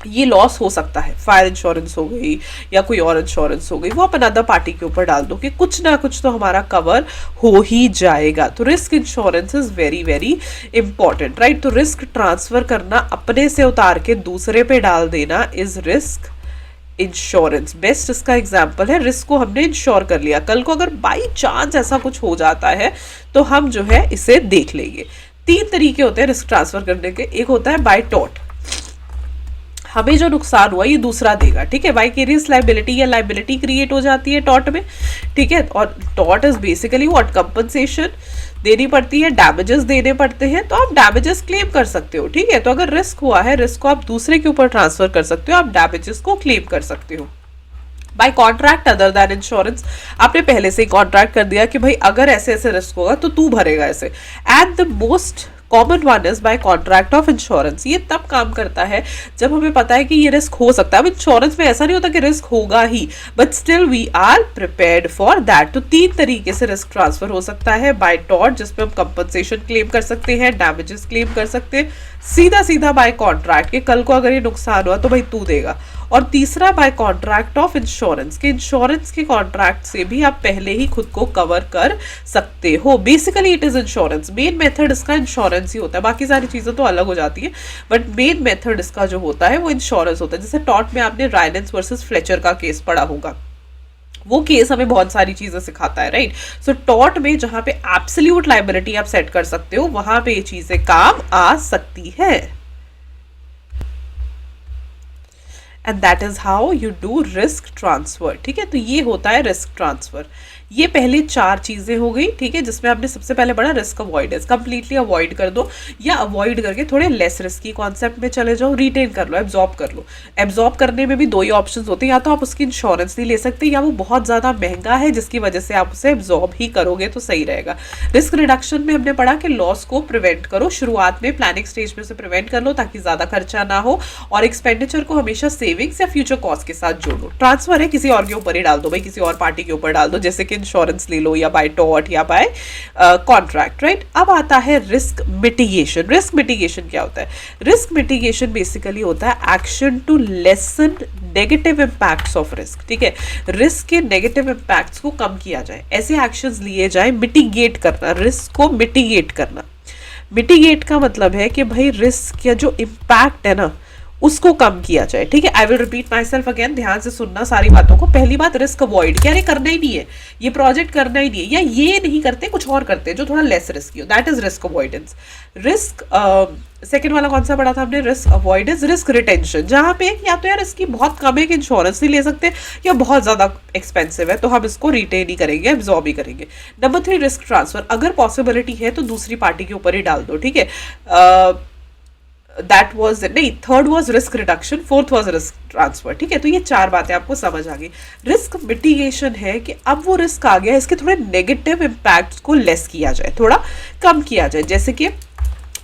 ये लॉस हो सकता है, फायर इंश्योरेंस हो गई या कोई और इंश्योरेंस हो गई, वो अपन अदर पार्टी के ऊपर डाल दो कि कुछ ना कुछ तो हमारा कवर हो ही जाएगा। तो risk insurance is very very important, right? तो रिस्क ट्रांसफर करना, अपने से उतार के दूसरे पे डाल देना, इज रिस्क इंश्योरेंस। बेस्ट इसका एग्जाम्पल है, रिस्क को हमने इंश्योर कर लिया, कल को अगर बाई चांस ऐसा कुछ हो जाता है तो हम जो है इसे देख लेंगे। 3 तरीके होते हैं रिस्क ट्रांसफर करने के। एक होता है बाय टॉट, हमें जो नुकसान हुआ ये दूसरा देगा, ठीक है? वाइकेरियस लाइबिलिटी या लाइबिलिटी क्रिएट हो जाती है टॉट में, ठीक है? और taught is basically what? Compensation देनी पड़ती है, डैमेजेस देने पड़ते हैं, तो आप डैमेजेस क्लेम कर सकते हो, ठीक है? तो अगर रिस्क हुआ है, रिस्क को आप दूसरे के ऊपर ट्रांसफर कर सकते हो, आप डैमेजेस को क्लेम कर सकते हो। By contract other than insurance, आपने पहले से ही कॉन्ट्रैक्ट कर दिया कि भाई अगर ऐसे ऐसे रिस्क होगा तो तू भरेगा ऐसे। And the most common one is by contract of insurance. ये तब काम करता है जब हमें पता है कि ये रिस्क हो सकता है। अब इंश्योरेंस में ऐसा नहीं होता कि रिस्क होगा ही, but still we are prepared for that. तो 3 तरीके से रिस्क ट्रांसफर हो सकता है। बाय टॉट, जिसमें हम कंपनसेशन क्लेम कर सकते हैं, डैमेजेस क्लेम कर सकते हैं। सीधा सीधा बाय कॉन्ट्रैक्ट कि कल को अगर ये नुकसान हुआ तो भाई तू देगा। और तीसरा बाय कॉन्ट्रैक्ट ऑफ इंश्योरेंस, के इंश्योरेंस के कॉन्ट्रैक्ट से भी आप पहले ही खुद को कवर कर सकते हो। Basically it is insurance, main method इसका इंश्योरेंस ही होता है, बाकी सारी चीजें तो अलग हो जाती है, बट मेन मेथड इसका जो होता है वो इंश्योरेंस होता है। जैसे टॉट में आपने रायलेंस वर्सेस फ्लेचर का केस पढ़ा होगा, वो केस हमें बहुत सारी चीजें सिखाता है, राइट? सो टॉट में जहां पे एब्सोल्यूट लायबिलिटी आप सेट कर सकते हो, वहां पे ये चीजें काम आ सकती है। And that is how you do risk transfer, ठीक है? तो ये होता है रिस्क ट्रांसफर। ये पहले 4 चीजें हो गई, ठीक है? जिसमें आपने सबसे पहले पढ़ा रिस्क अवॉइडेंस, कंप्लीटली अवॉइड कर दो, या अवॉइड करके थोड़े लेस रिस्की कॉन्सेप्ट में चले जाओ, रिटेन कर लो, एब्जॉर्ब कर लो। एब्जॉर्ब करने में भी 2 ही ऑप्शन होते हैं, या तो आप उसकी इंश्योरेंस नहीं ले सकते, या वो बहुत ज्यादा महंगा है जिसकी वजह से आप उसे एब्जॉर्ब ही करोगे तो सही रहेगा। रिस्क रिडक्शन में हमने पढ़ा कि लॉस को प्रिवेंट करो, शुरुआत में प्लानिंग स्टेज में उसे प्रिवेंट कर लो ताकि ज्यादा खर्चा ना हो, और एक्सपेंडिचर को हमेशा सेविंग्स या फ्यूचर कॉस्ट के साथ जोड़ो। ट्रांसफर है किसी और के ऊपर ही डाल दो भाई, किसी और पार्टी के ऊपर डाल दो, जैसे कि इंश्योरेंस ले लो या बाय टॉट या बाय कॉन्ट्रैक्ट, राइट? अब आता है रिस्क मिटिगेशन। रिस्क मिटिगेशन क्या होता है? रिस्क मिटिगेशन बेसिकली होता है action to lessen negative impacts of risk, ठीक है? रिस्क के नेगेटिव इंपैक्ट्स को कम किया जाए, ऐसे एक्शंस लिए जाए, मिटिगेट करना, रिस्क को मिटिगेट करना। मिटिगेट का मतलब है कि भाई रिस्क या जो इम्पैक्ट है ना उसको कम किया जाए, ठीक है? I will repeat my self again, ध्यान से सुनना सारी बातों को। पहली बात, रिस्क अवॉइड, क्या करना ही नहीं है, ये प्रोजेक्ट करना ही नहीं है, या ये नहीं करते, कुछ और करते हैं जो थोड़ा लेस रिस्की हो, that is risk avoidance. Risk second वाला कौन सा पढ़ा था हमने? Risk avoidance. रिस्क रिटेंशन, जहां पे या तो यार इसकी बहुत कम है कि इंश्योरेंस नहीं ले सकते, या बहुत ज्यादा एक्सपेंसिव है तो हम इसको रिटेन ही करेंगे, एब्जॉर्ब ही करेंगे। नंबर 3 रिस्क ट्रांसफर, अगर पॉसिबिलिटी है तो दूसरी पार्टी के ऊपर ही डाल दो, ठीक है? दैट वॉज नहीं, third was risk reduction, fourth was risk transfer, ठीक है? तो ये 4 बातें आपको समझ आ गई। रिस्क मिटिगेशन है कि अब वो रिस्क आ गया, इसके थोड़े नेगेटिव इम्पैक्ट को लेस किया जाए, थोड़ा कम किया जाए, जैसे कि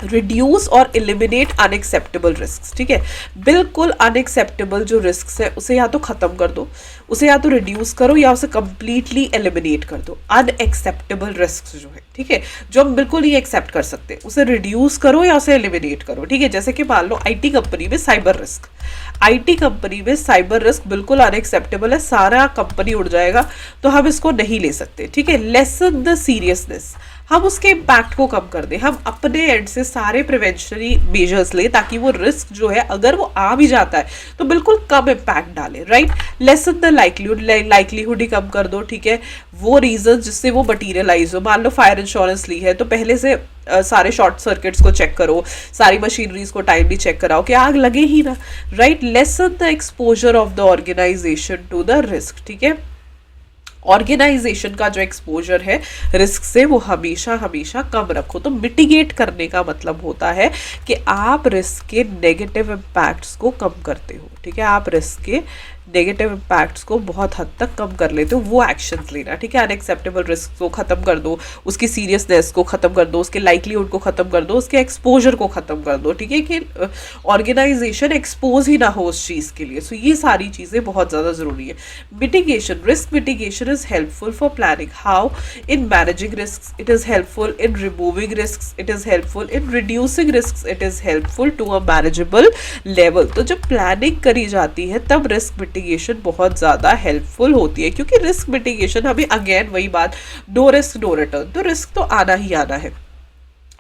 रिड्यूस और एलिमिनेट अनएक्सेप्टेबल रिस्क, ठीक है? बिल्कुल अनएक्सेप्टेबल जो रिस्क है उसे या तो खत्म कर दो, उसे या तो रिड्यूस करो, या उसे कंप्लीटली एलिमिनेट कर दो। अनएक्सेप्टेबल रिस्क जो है, ठीक है, जो हम बिल्कुल नहीं एक्सेप्ट कर सकते, उसे रिड्यूस करो या उसे एलिमिनेट करो, ठीक है? जैसे कि मान लो आईटी कंपनी में साइबर रिस्क, आईटी कंपनी में साइबर रिस्क बिल्कुल अनएक्सेप्टेबल है, सारा कंपनी उड़ जाएगा, तो हम इसको नहीं ले सकते, ठीक है? लेसन द सीरियसनेस, हम उसके इम्पैक्ट को कम कर दें, हम अपने एंड से सारे प्रिवेंशनरी मेजर्स लें ताकि वो रिस्क जो है अगर वो आ भी जाता है तो बिल्कुल कम इम्पैक्ट डालें, राइट? लेसन द लाइकलीहुड ही कम कर दो, ठीक है। वो रीजन जिससे वो मटीरियलाइज हो, मान लो फायर इंश्योरेंस ली है तो पहले से सारे शॉर्ट सर्किट्स को चेक करो, सारी मशीनरीज को टाइमली चेक कराओ कि आग लगे ही ना, right. Lessen the exposure of the organisation to the risk, ठीक है। ऑर्गेनाइजेशन का जो एक्सपोजर है रिस्क से वो हमेशा हमेशा कम रखो। तो मिटिगेट करने का मतलब होता है कि आप रिस्क के नेगेटिव इम्पैक्ट्स को कम करते हो, ठीक है। आप रिस्क के नेगेटिव इम्पैक्ट्स को बहुत हद तक कम कर लेते हो, वो एक्शंस लेना, ठीक है। अनएक्सेप्टेबल रिस्क को ख़त्म कर दो, उसकी सीरियसनेस को ख़त्म कर दो, उसके लाइकलीहुड को ख़त्म कर दो, उसके एक्सपोजर को ख़त्म कर दो, ठीक है, कि ऑर्गेनाइजेशन एक्सपोज ही ना हो उस चीज़ के लिए। सो ये सारी चीज़ें बहुत ज़्यादा ज़रूरी है। Mitigation, risk mitigation is helpful for planning. How? In managing risk it is helpful, in removing risk it is helpful, in reducing risk it is helpful to a manageable level. तो जब प्लानिंग करी जाती है तब risk mitigation बहुत ज़्यादा helpful होती है, क्योंकि रिस्क मिटिगेशन हमें अगेन वही बात, नो रिस्क नो रिटर्न, तो रिस्क तो आना ही आना है।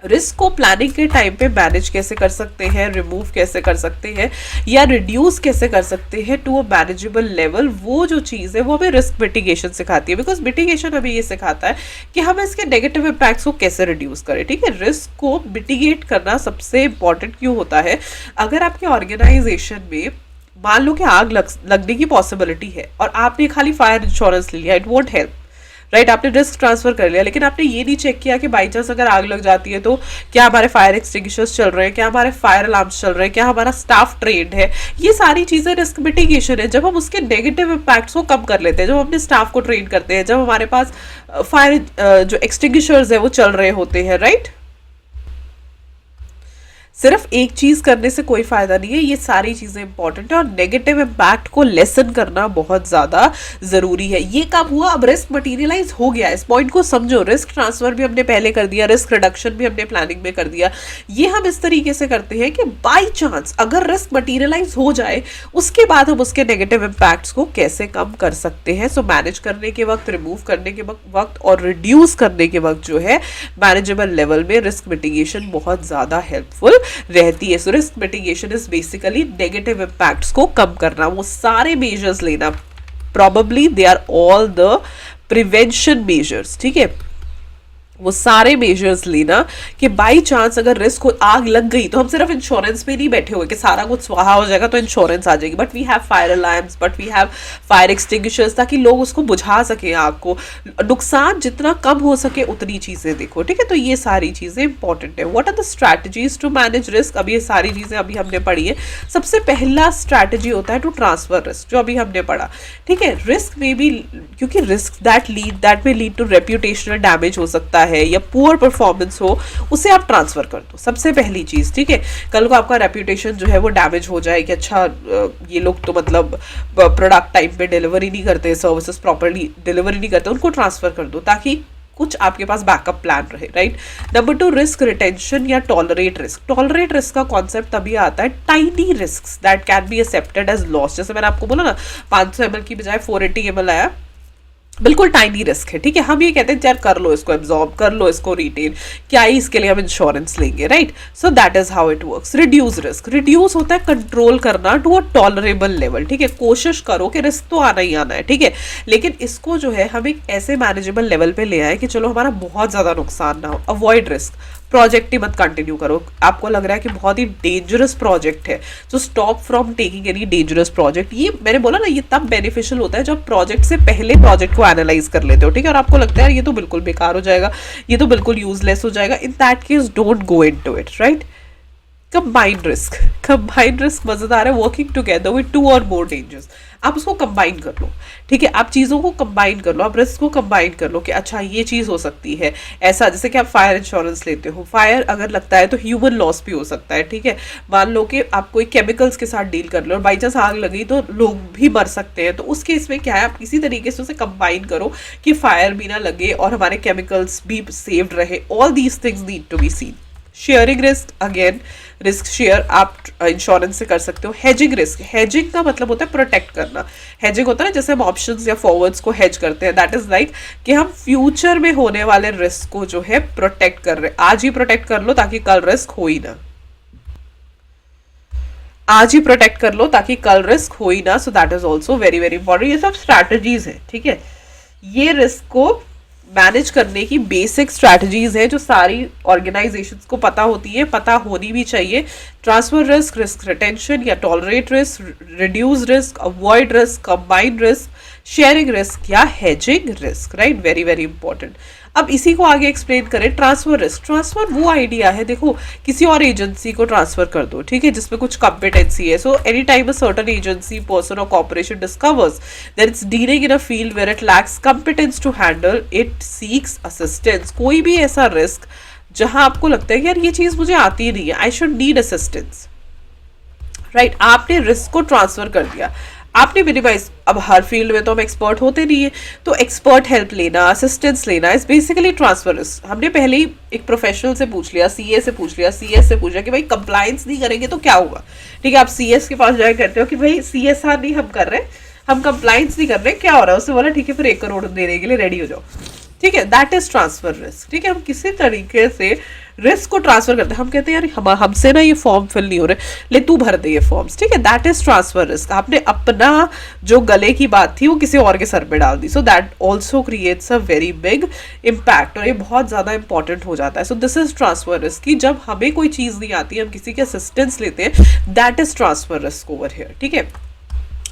रिस्क को प्लानिंग के टाइम पे मैनेज कैसे कर सकते हैं, रिमूव कैसे कर सकते हैं या रिड्यूस कैसे कर सकते हैं टू अ मैनेजेबल लेवल, वो जो चीज़ है वो हमें रिस्क मिटिगेशन सिखाती है। बिकॉज मिटिगेशन हमें ये सिखाता है कि हम इसके नेगेटिव इम्पैक्ट्स को कैसे रिड्यूस करें, ठीक है। रिस्क को मिटिगेट करना सबसे इंपॉर्टेंट क्यों होता है? अगर आपके ऑर्गेनाइजेशन में मान लो कि आग लगने की पॉसिबिलिटी है और आपने खाली फायर इंश्योरेंस ले लिया, इट वोंट हेल्प, राइट। आपने रिस्क ट्रांसफर कर लिया, लेकिन आपने ये नहीं चेक किया कि बाई चांस अगर आग लग जाती है तो क्या हमारे फायर एक्सटिंग्विशर्स चल रहे हैं, क्या हमारे फायर अलार्म्स चल रहे हैं, क्या हमारा स्टाफ ट्रेंड है। ये सारी चीज़ें रिस्क मिटिगेशन है। जब हम उसके नेगेटिव इम्पैक्ट्स को कम कर लेते हैं, जब हम अपने स्टाफ को ट्रेन करते हैं, जब हमारे पास फायर जो एक्सटिंग्विशर्स है वो चल रहे होते हैं, राइट। सिर्फ एक चीज करने से कोई फायदा नहीं है, ये सारी चीजें इंपॉर्टेंट है और नेगेटिव इम्पैक्ट को लेसन करना बहुत ज्यादा जरूरी है। ये कब हुआ? अब रिस्क मटीरियलाइज हो गया, इस पॉइंट को समझो। रिस्क ट्रांसफर भी हमने पहले कर दिया, रिस्क रिडक्शन भी हमने प्लानिंग में कर दिया। ये हम इस तरीके से करते हैं कि बाई चांस अगर रिस्क मटीरियलाइज हो जाए उसके बाद हम उसके नेगेटिव इम्पैक्ट्स को कैसे कम कर सकते हैं। सो मैनेज करने के वक्त, रिमूव करने के वक्त और रिड्यूस करने के वक्त जो है मैनेजेबल लेवल में रिस्क मिटिगेशन बहुत ज्यादा हेल्पफुल रहती है। So risk mitigation is basically negative impacts को कम करना, वो सारे मेजर्स लेना, probably they are all the prevention measures, ठीक है। वो सारे मेजर्स लेना कि बाई चांस अगर रिस्क को आग लग गई तो हम सिर्फ इंश्योरेंस पे नहीं बैठे हुए कि सारा कुछ स्वाहा हो जाएगा तो इंश्योरेंस आ जाएगी, but we have fire alarms, but we have fire extinguishers, ताकि लोग उसको बुझा सके आग को। नुकसान जितना कम हो सके उतनी चीज़ें देखो, ठीक है। तो ये सारी चीज़ें इंपॉर्टेंट है। What are the strategies to manage risk? अब ये सारी चीज़ें अभी हमने पढ़ी है। सबसे पहला स्ट्रैटेजी होता है टू ट्रांसफर रिस्क, जो अभी हमने पढ़ा, ठीक है। रिस्क में भी, क्योंकि रिस्क दैट में लीड टू रेप्यूटेशनल डैमेज हो सकता है या पुअर परफॉर्मेंस हो, उसे आप ट्रांसफर कर दो, सबसे पहली चीज, ठीक है। कल को आपका रेप्यूटेशन जो है वो डैमेज हो जाए कि अच्छा ये लोग तो मतलब प्रोडक्ट टाइम पे डिलीवरी नहीं करते, सर्विसेज प्रॉपरली डिलीवरी नहीं करते, उनको ट्रांसफर कर दो ताकि कुछ आपके पास बैकअप प्लान रहे, राइट। नंबर 2, रिस्क रिटेंशन या टॉलरेट रिस्क। टॉलरेट रिस्क का कॉन्सेप्ट तभी आता है tiny risk that can be accepted as loss. जैसे मैंने आपको बोला ना 500 ml की बजाय 480 ml आया, बिल्कुल टाइनी रिस्क है, ठीक है। हम ये कहते हैं यार कर लो इसको एब्जॉर्ब, कर लो इसको रिटेन, क्या ही इसके लिए हम इंश्योरेंस लेंगे, right. So that is how it works. Reduce risk, reduce होता है कंट्रोल करना टू अ टॉलरेबल लेवल, ठीक है। कोशिश करो कि रिस्क तो आना ही आना है, ठीक है, लेकिन इसको जो है हम एक ऐसे मैनेजेबल लेवल पे ले आए कि चलो हमारा बहुत ज्यादा नुकसान ना हो। अवॉइड रिस्क, प्रोजेक्ट ही मत कंटिन्यू करो। आपको लग रहा है कि बहुत ही डेंजरस प्रोजेक्ट है, तो stop from taking any dangerous project. ये मैंने बोला ना, ये तब बेनिफिशियल होता है जब प्रोजेक्ट से पहले प्रोजेक्ट को एनालाइज कर लेते हो, ठीक है, और आपको लगता है ये तो बिल्कुल बेकार हो जाएगा, ये तो बिल्कुल यूजलेस हो जाएगा। इन that case don't go into it, right. Combined risk, combined risk मजेदार है। वर्किंग टुगेदर विद 2 और मोर डेंजर्स, आप उसको कंबाइन कर लो, ठीक है। आप चीज़ों को कंबाइन कर लो, आप रिस्क को कंबाइन कर लो कि अच्छा ये चीज़ हो सकती है ऐसा। जैसे कि आप फायर इंश्योरेंस लेते हो, फायर अगर लगता है तो ह्यूमन लॉस भी हो सकता है, ठीक है। मान लो कि आप कोई केमिकल्स के साथ डील कर लो और बाई चांस आग लगी तो लोग भी मर सकते हैं, तो उस केस में क्या है, आप किसी तरीके से उसे कंबाइन करो कि फायर भी ना लगे और हमारे केमिकल्स भी सेव्ड रहे। All these things need to be seen. Sharing risk, again risk share आप इंश्योरेंस से कर सकते हो। हेजिंग रिस्क, हेजिंग का मतलब होता है प्रोटेक्ट करना। हेजिंग होता है ना, जैसे हम ऑप्शंस या फॉरवर्ड्स को हेज करते हैं, दैट इज लाइक कि हम फ्यूचर में होने वाले रिस्क को जो है प्रोटेक्ट कर रहे हैं। आज ही प्रोटेक्ट कर लो ताकि कल रिस्क हो ही ना। आज ही प्रोटेक्ट कर लो ताकि कल रिस्क हो ही ना. So that is also very very important. ये सब स्ट्रैटेजीज है, ठीक है. ये रिस्क को मैनेज करने की बेसिक स्ट्रैटेजीज है जो सारी ऑर्गेनाइजेशंस को पता होती है, पता होनी भी चाहिए. ट्रांसफर रिस्क, रिस्क रिटेंशन या tolerate risk, reduce risk, avoid risk, combined risk, sharing risk या hedging risk. Right, very very important. अब इसी को आगे एक्सप्लेन करें. Transfer risk. ट्रांसफर वो आइडिया है, देखो किसी और एजेंसी को ट्रांसफर कर दो, ठीक है, जिसमें कुछ कॉम्पिटेंसी है. So any time a certain agency, person और corporation discovers that it's dealing in a field where it lacks competence to handle, it seeks assistance. कोई भी ऐसा रिस्क जहां आपको लगता है कि यार ये चीज मुझे आती नहीं है, I should need assistance. Right, आपने रिस्क को ट्रांसफर कर दिया, आपने मिनिमाइज. अब हर फील्ड में तो हम एक्सपर्ट होते नहीं है, तो एक्सपर्ट हेल्प लेना, असिस्टेंस लेना इज बेसिकली ट्रांसफर रिस्क. हमने पहले ही एक प्रोफेशनल से पूछ लिया, सीए से पूछ लिया, सीएस से पूछ लिया कि भाई कंप्लायंस नहीं करेंगे तो क्या होगा. ठीक है, आप सीएस के पास जाए कहते हो कि भाई सीएसआर नहीं हम कर रहे, हम कंप्लायंस नहीं कर रहे, क्या हो रहा है. उससे बोला ठीक है फिर 1 करोड़ देने के लिए रेडी हो जाओ. ठीक है, दैट इज ट्रांसफर रिस्क. ठीक है, हम किसी तरीके से रिस्क को ट्रांसफर करते हैं. हम कहते हैं यार हमसे ना ये फॉर्म फिल नहीं हो रहे, ले तू भर दे ये फॉर्म्स. ठीक है, दैट इज ट्रांसफर रिस्क. आपने अपना जो गले की बात थी वो किसी और के सर पे डाल दी. So that also creates a very big impact, और ये बहुत ज़्यादा इंपॉर्टेंट हो जाता है. So this is transfer risk कि जब हमें कोई चीज़ नहीं आती, हम किसी के असिस्टेंस लेते हैं, that is transfer risk over here. ठीक है,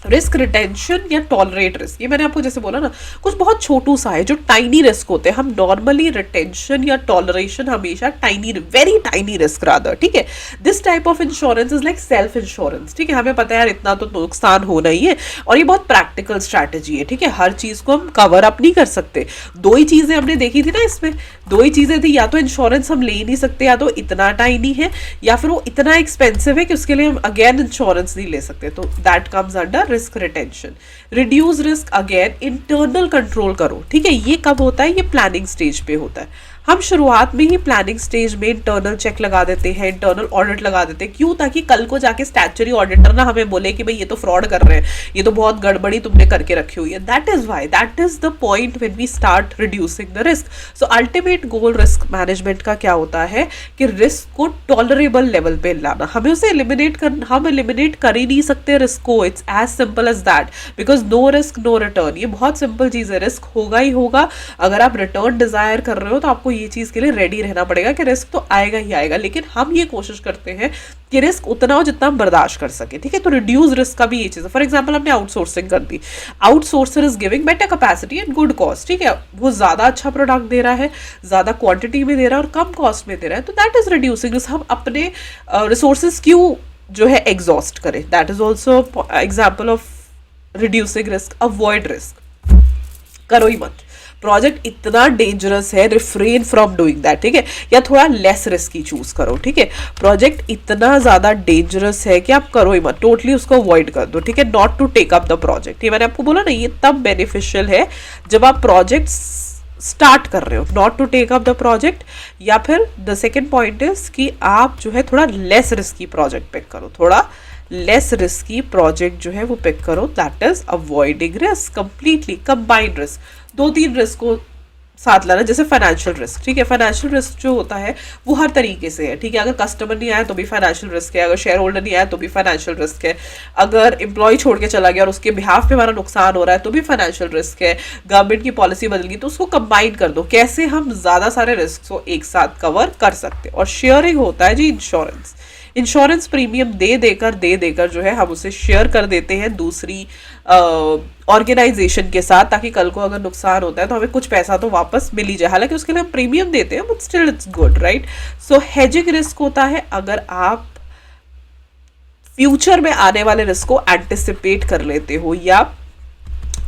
रिस्क रिटेंशन या टॉलरेट रिस्क, ये मैंने आपको जैसे बोला ना, कुछ बहुत छोटू सा है जो टाइनी रिस्क होते हैं. हम नॉर्मली रिटेंशन या टॉलरेशन हमेशा tiny, very tiny risk rather. ठीक है, this type of insurance is like self insurance. ठीक है, हमें पता है यार इतना तो नुकसान होना ही है, और ये बहुत प्रैक्टिकल स्ट्रैटेजी है. ठीक है, हर चीज को हम कवर अप नहीं कर सकते. 2 ही चीजें हमने देखी थी ना इसमें, 2 ही चीजें थी, या तो इंश्योरेंस हम ले ही नहीं सकते, या तो इतना टाइनी है, या फिर वो इतना एक्सपेंसिव है कि उसके लिए हम अगेन इंश्योरेंस नहीं ले सकते. तो that comes under risk retention. Reduce risk, again internal control करो. ठीक है, ये कब होता है, ये प्लानिंग स्टेज पे होता है. हम शुरुआत में ही प्लानिंग स्टेज में इंटरनल चेक लगा देते हैं, इंटरनल ऑडिट लगा देते हैं. क्यों? ताकि कल को जाके स्टैट्यूटरी ऑडिटर ना हमें बोले कि भाई ये तो फ्रॉड कर रहे हैं, ये तो बहुत गड़बड़ी तुमने करके रखी हुई है. That is why, that is the point when we start reducing the risk. So ultimate goal risk management का क्या होता है कि रिस्क को टॉलरेबल लेवल पे लाना. हमें उसे हम एलिमिनेट कर ही नहीं सकते रिस्क को. It's as simple as that, because no risk no return. ये बहुत सिंपल चीज है. रिस्क होगा ही होगा. अगर आप रिटर्न डिजायर कर रहे हो तो आपको ये चीज के लिए रेडी रहना पड़ेगा कि रिस्क तो आएगा ही आएगा, लेकिन हम ये कोशिश करते हैं कि रिस्क उतना हो जितना हम बर्दाश्त कर सके. ठीक है, तो रिड्यूस रिस्क का भी ये चीज है. फॉर एग्जांपल हमने आउटसोर्सिंग कर दी, outsourcer is giving better capacity and good cost. ठीक है, वो ज्यादा अच्छा प्रोडक्ट दे रहा है, ज्यादा क्वांटिटी में दे रहा है और कम कॉस्ट में दे रहा है. तो दैट इज रिड्यूसिंग रिस्क. हम अपने रिसोर्सेज क्यों जो है एग्जॉस्ट करें. That is also example of reducing risk. Avoid risk, करो ही मत. प्रोजेक्ट इतना डेंजरस है, रिफ्रेन फ्रॉम डूइंग दैट. ठीक है, या थोड़ा लेस रिस्की चूज करो. ठीक है, प्रोजेक्ट इतना ज्यादा डेंजरस है कि आप करो ही मत, टोटली उसको अवॉइड कर दो. ठीक है, not to take up the project. ये मैंने आपको बोला ना, ये तब बेनिफिशियल है जब आप प्रोजेक्ट स्टार्ट कर रहे हो, not to take up the project. या फिर द सेकेंड पॉइंट इज कि आप जो है थोड़ा लेस रिस्की प्रोजेक्ट पिक करो, थोड़ा लेस रिस्की प्रोजेक्ट जो है वो पिक करो. That is avoiding risk completely. Combined risk, 2-3 risk को साथ लाना. जैसे फाइनेंशियल रिस्क. ठीक है, फाइनेंशियल रिस्क जो होता है वो हर तरीके से है. ठीक है, अगर कस्टमर नहीं आया तो भी फाइनेंशियल रिस्क है, अगर शेयर होल्डर नहीं आया तो भी फाइनेंशियल रिस्क है, अगर एम्प्लॉय छोड़ के चला गया और उसके बिहाफ पे हमारा नुकसान हो रहा है तो भी फाइनेंशियल रिस्क है. गवर्नमेंट की पॉलिसी बदल गई तो उसको कंबाइन कर दो. कैसे हम ज्यादा सारे रिस्क को एक साथ कवर कर सकते. और शेयरिंग होता है जी इंश्योरेंस. इंश्योरेंस प्रीमियम दे देकर जो है हम उसे शेयर कर देते हैं दूसरी ऑर्गेनाइजेशन के साथ, ताकि कल को अगर नुकसान होता है तो हमें कुछ पैसा तो वापस मिल ही जाए. हालांकि उसके लिए हम प्रीमियम देते हैं, but still it's good, right. So hedging risk होता है अगर आप फ्यूचर में आने वाले रिस्क को एंटिसिपेट कर लेते हो या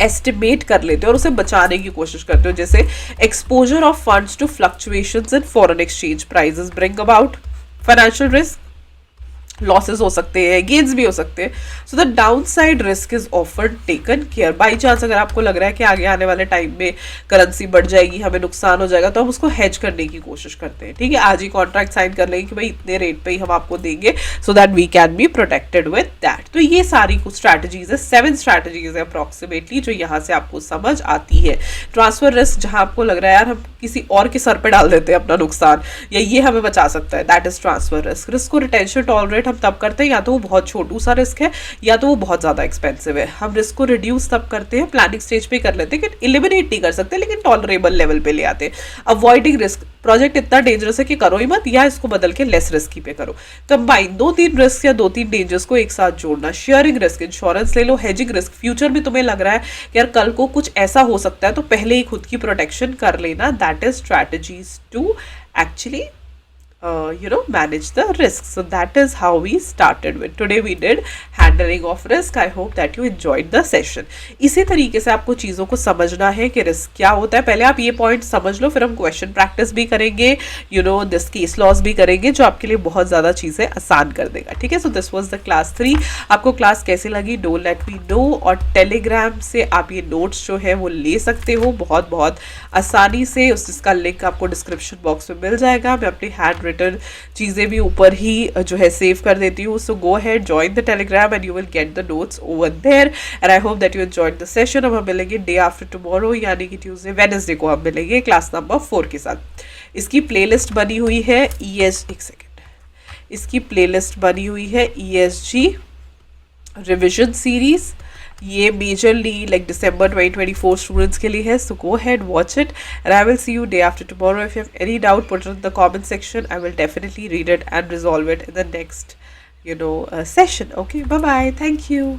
एस्टिमेट कर लेते हो और उसे बचाने की कोशिश करते हो. जैसे exposure of funds to fluctuations in foreign exchange prices bring about financial risk. Losses हो सकते हैं, गेन्स भी हो सकते हैं. So the down side risk is often taken care. By chance अगर आपको लग रहा है कि आगे आने वाले टाइम में करेंसी बढ़ जाएगी, हमें नुकसान हो जाएगा, तो हम उसको हेज करने की कोशिश करते हैं. ठीक है, आज ही कॉन्ट्रैक्ट साइन कर लेंगे कि भाई इतने रेट पे ही हम आपको देंगे, so that we can be protected with that. तो ये सारी कुछ स्ट्रैटेजीज है, 7 स्ट्रैटेजीज है अप्रॉक्सीमेटली जो यहाँ से आपको समझ आती है. ट्रांसफर रिस्क, जहाँ आपको लग रहा है यार हम किसी और के सर पे डाल देते हैं अपना नुकसान, या ये हमें बचा सकता है, that is transfer risk. Risk को रिटेंशन टॉलरेट हम तब करते हैं या तो वो बहुत छोटू सा रिस्क है या तो वो बहुत ज़्यादा एक्सपेंसिव है। हम रिस्क को रिड्यूस तब करते हैं, प्लानिंग स्टेज पे कर लेते हैं कि एलिमिनेट नहीं कर सकते लेकिन टॉलरेबल लेवल पे ले आते हैं। अवॉइडिंग रिस्क, प्रोजेक्ट इतना डेंजरस है कि करो ही मत, या इसको बदल के लेस रिस्की पे करो। कंबाइन 2-3 रिस्क या 2-3 डेंजर्स को एक साथ जोड़ना। शेयरिंग रिस्क, इंश्योरेंस ले लो। हेजिंग रिस्क, फ्यूचर में तुम्हें लग रहा है कि यार कल को कुछ ऐसा हो सकता है तो पहले ही खुद की प्रोटेक्शन कर लेना। That is strategies to actually manage the risk. So that is how we started with. Today we did handling of risk. I hope that you enjoyed the session. इसी तरीके से आपको चीज़ों को समझना है कि रिस्क क्या होता है। पहले आप ये पॉइंट समझ लो, फिर हम क्वेश्चन प्रैक्टिस भी करेंगे, दिस केस लॉस भी करेंगे, जो आपके लिए बहुत ज़्यादा चीज़ें आसान कर देगा। ठीक है, so this was the class 3। आपको क्लास कैसी लगी डोंट लेट मी नो, और टेलीग्राम से आप ये नोट्स जो है वो ले सकते हो बहुत बहुत आसानी से। उसका लिंक आपको डिस्क्रिप्शन बॉक्स में मिल जाएगा। मैं अपनी हैंड रिटन चीज़ें भी ऊपर ही जो है सेव कर देती हूँ। So go ahead, join the Telegram and you will get the notes over there. And I hope that you enjoyed the session. अब हम मिलेंगे डे आफ्टर टुमारो, यानी कि ट्यूसडे वेडनेसडे को हम मिलेंगे क्लास नंबर 4 के साथ। इसकी प्लेलिस्ट बनी हुई है इसकी प्लेलिस्ट बनी हुई है ESG रिविजन सीरीज। ये मेजरली लाइक December 2024 स्टूडेंट्स के लिए है। सो गो ahead, watch it, and I will see you day after tomorrow. If you have any doubt, put it in the comment section. I will definitely read it and resolve it in the next session. Okay, bye bye, thank you.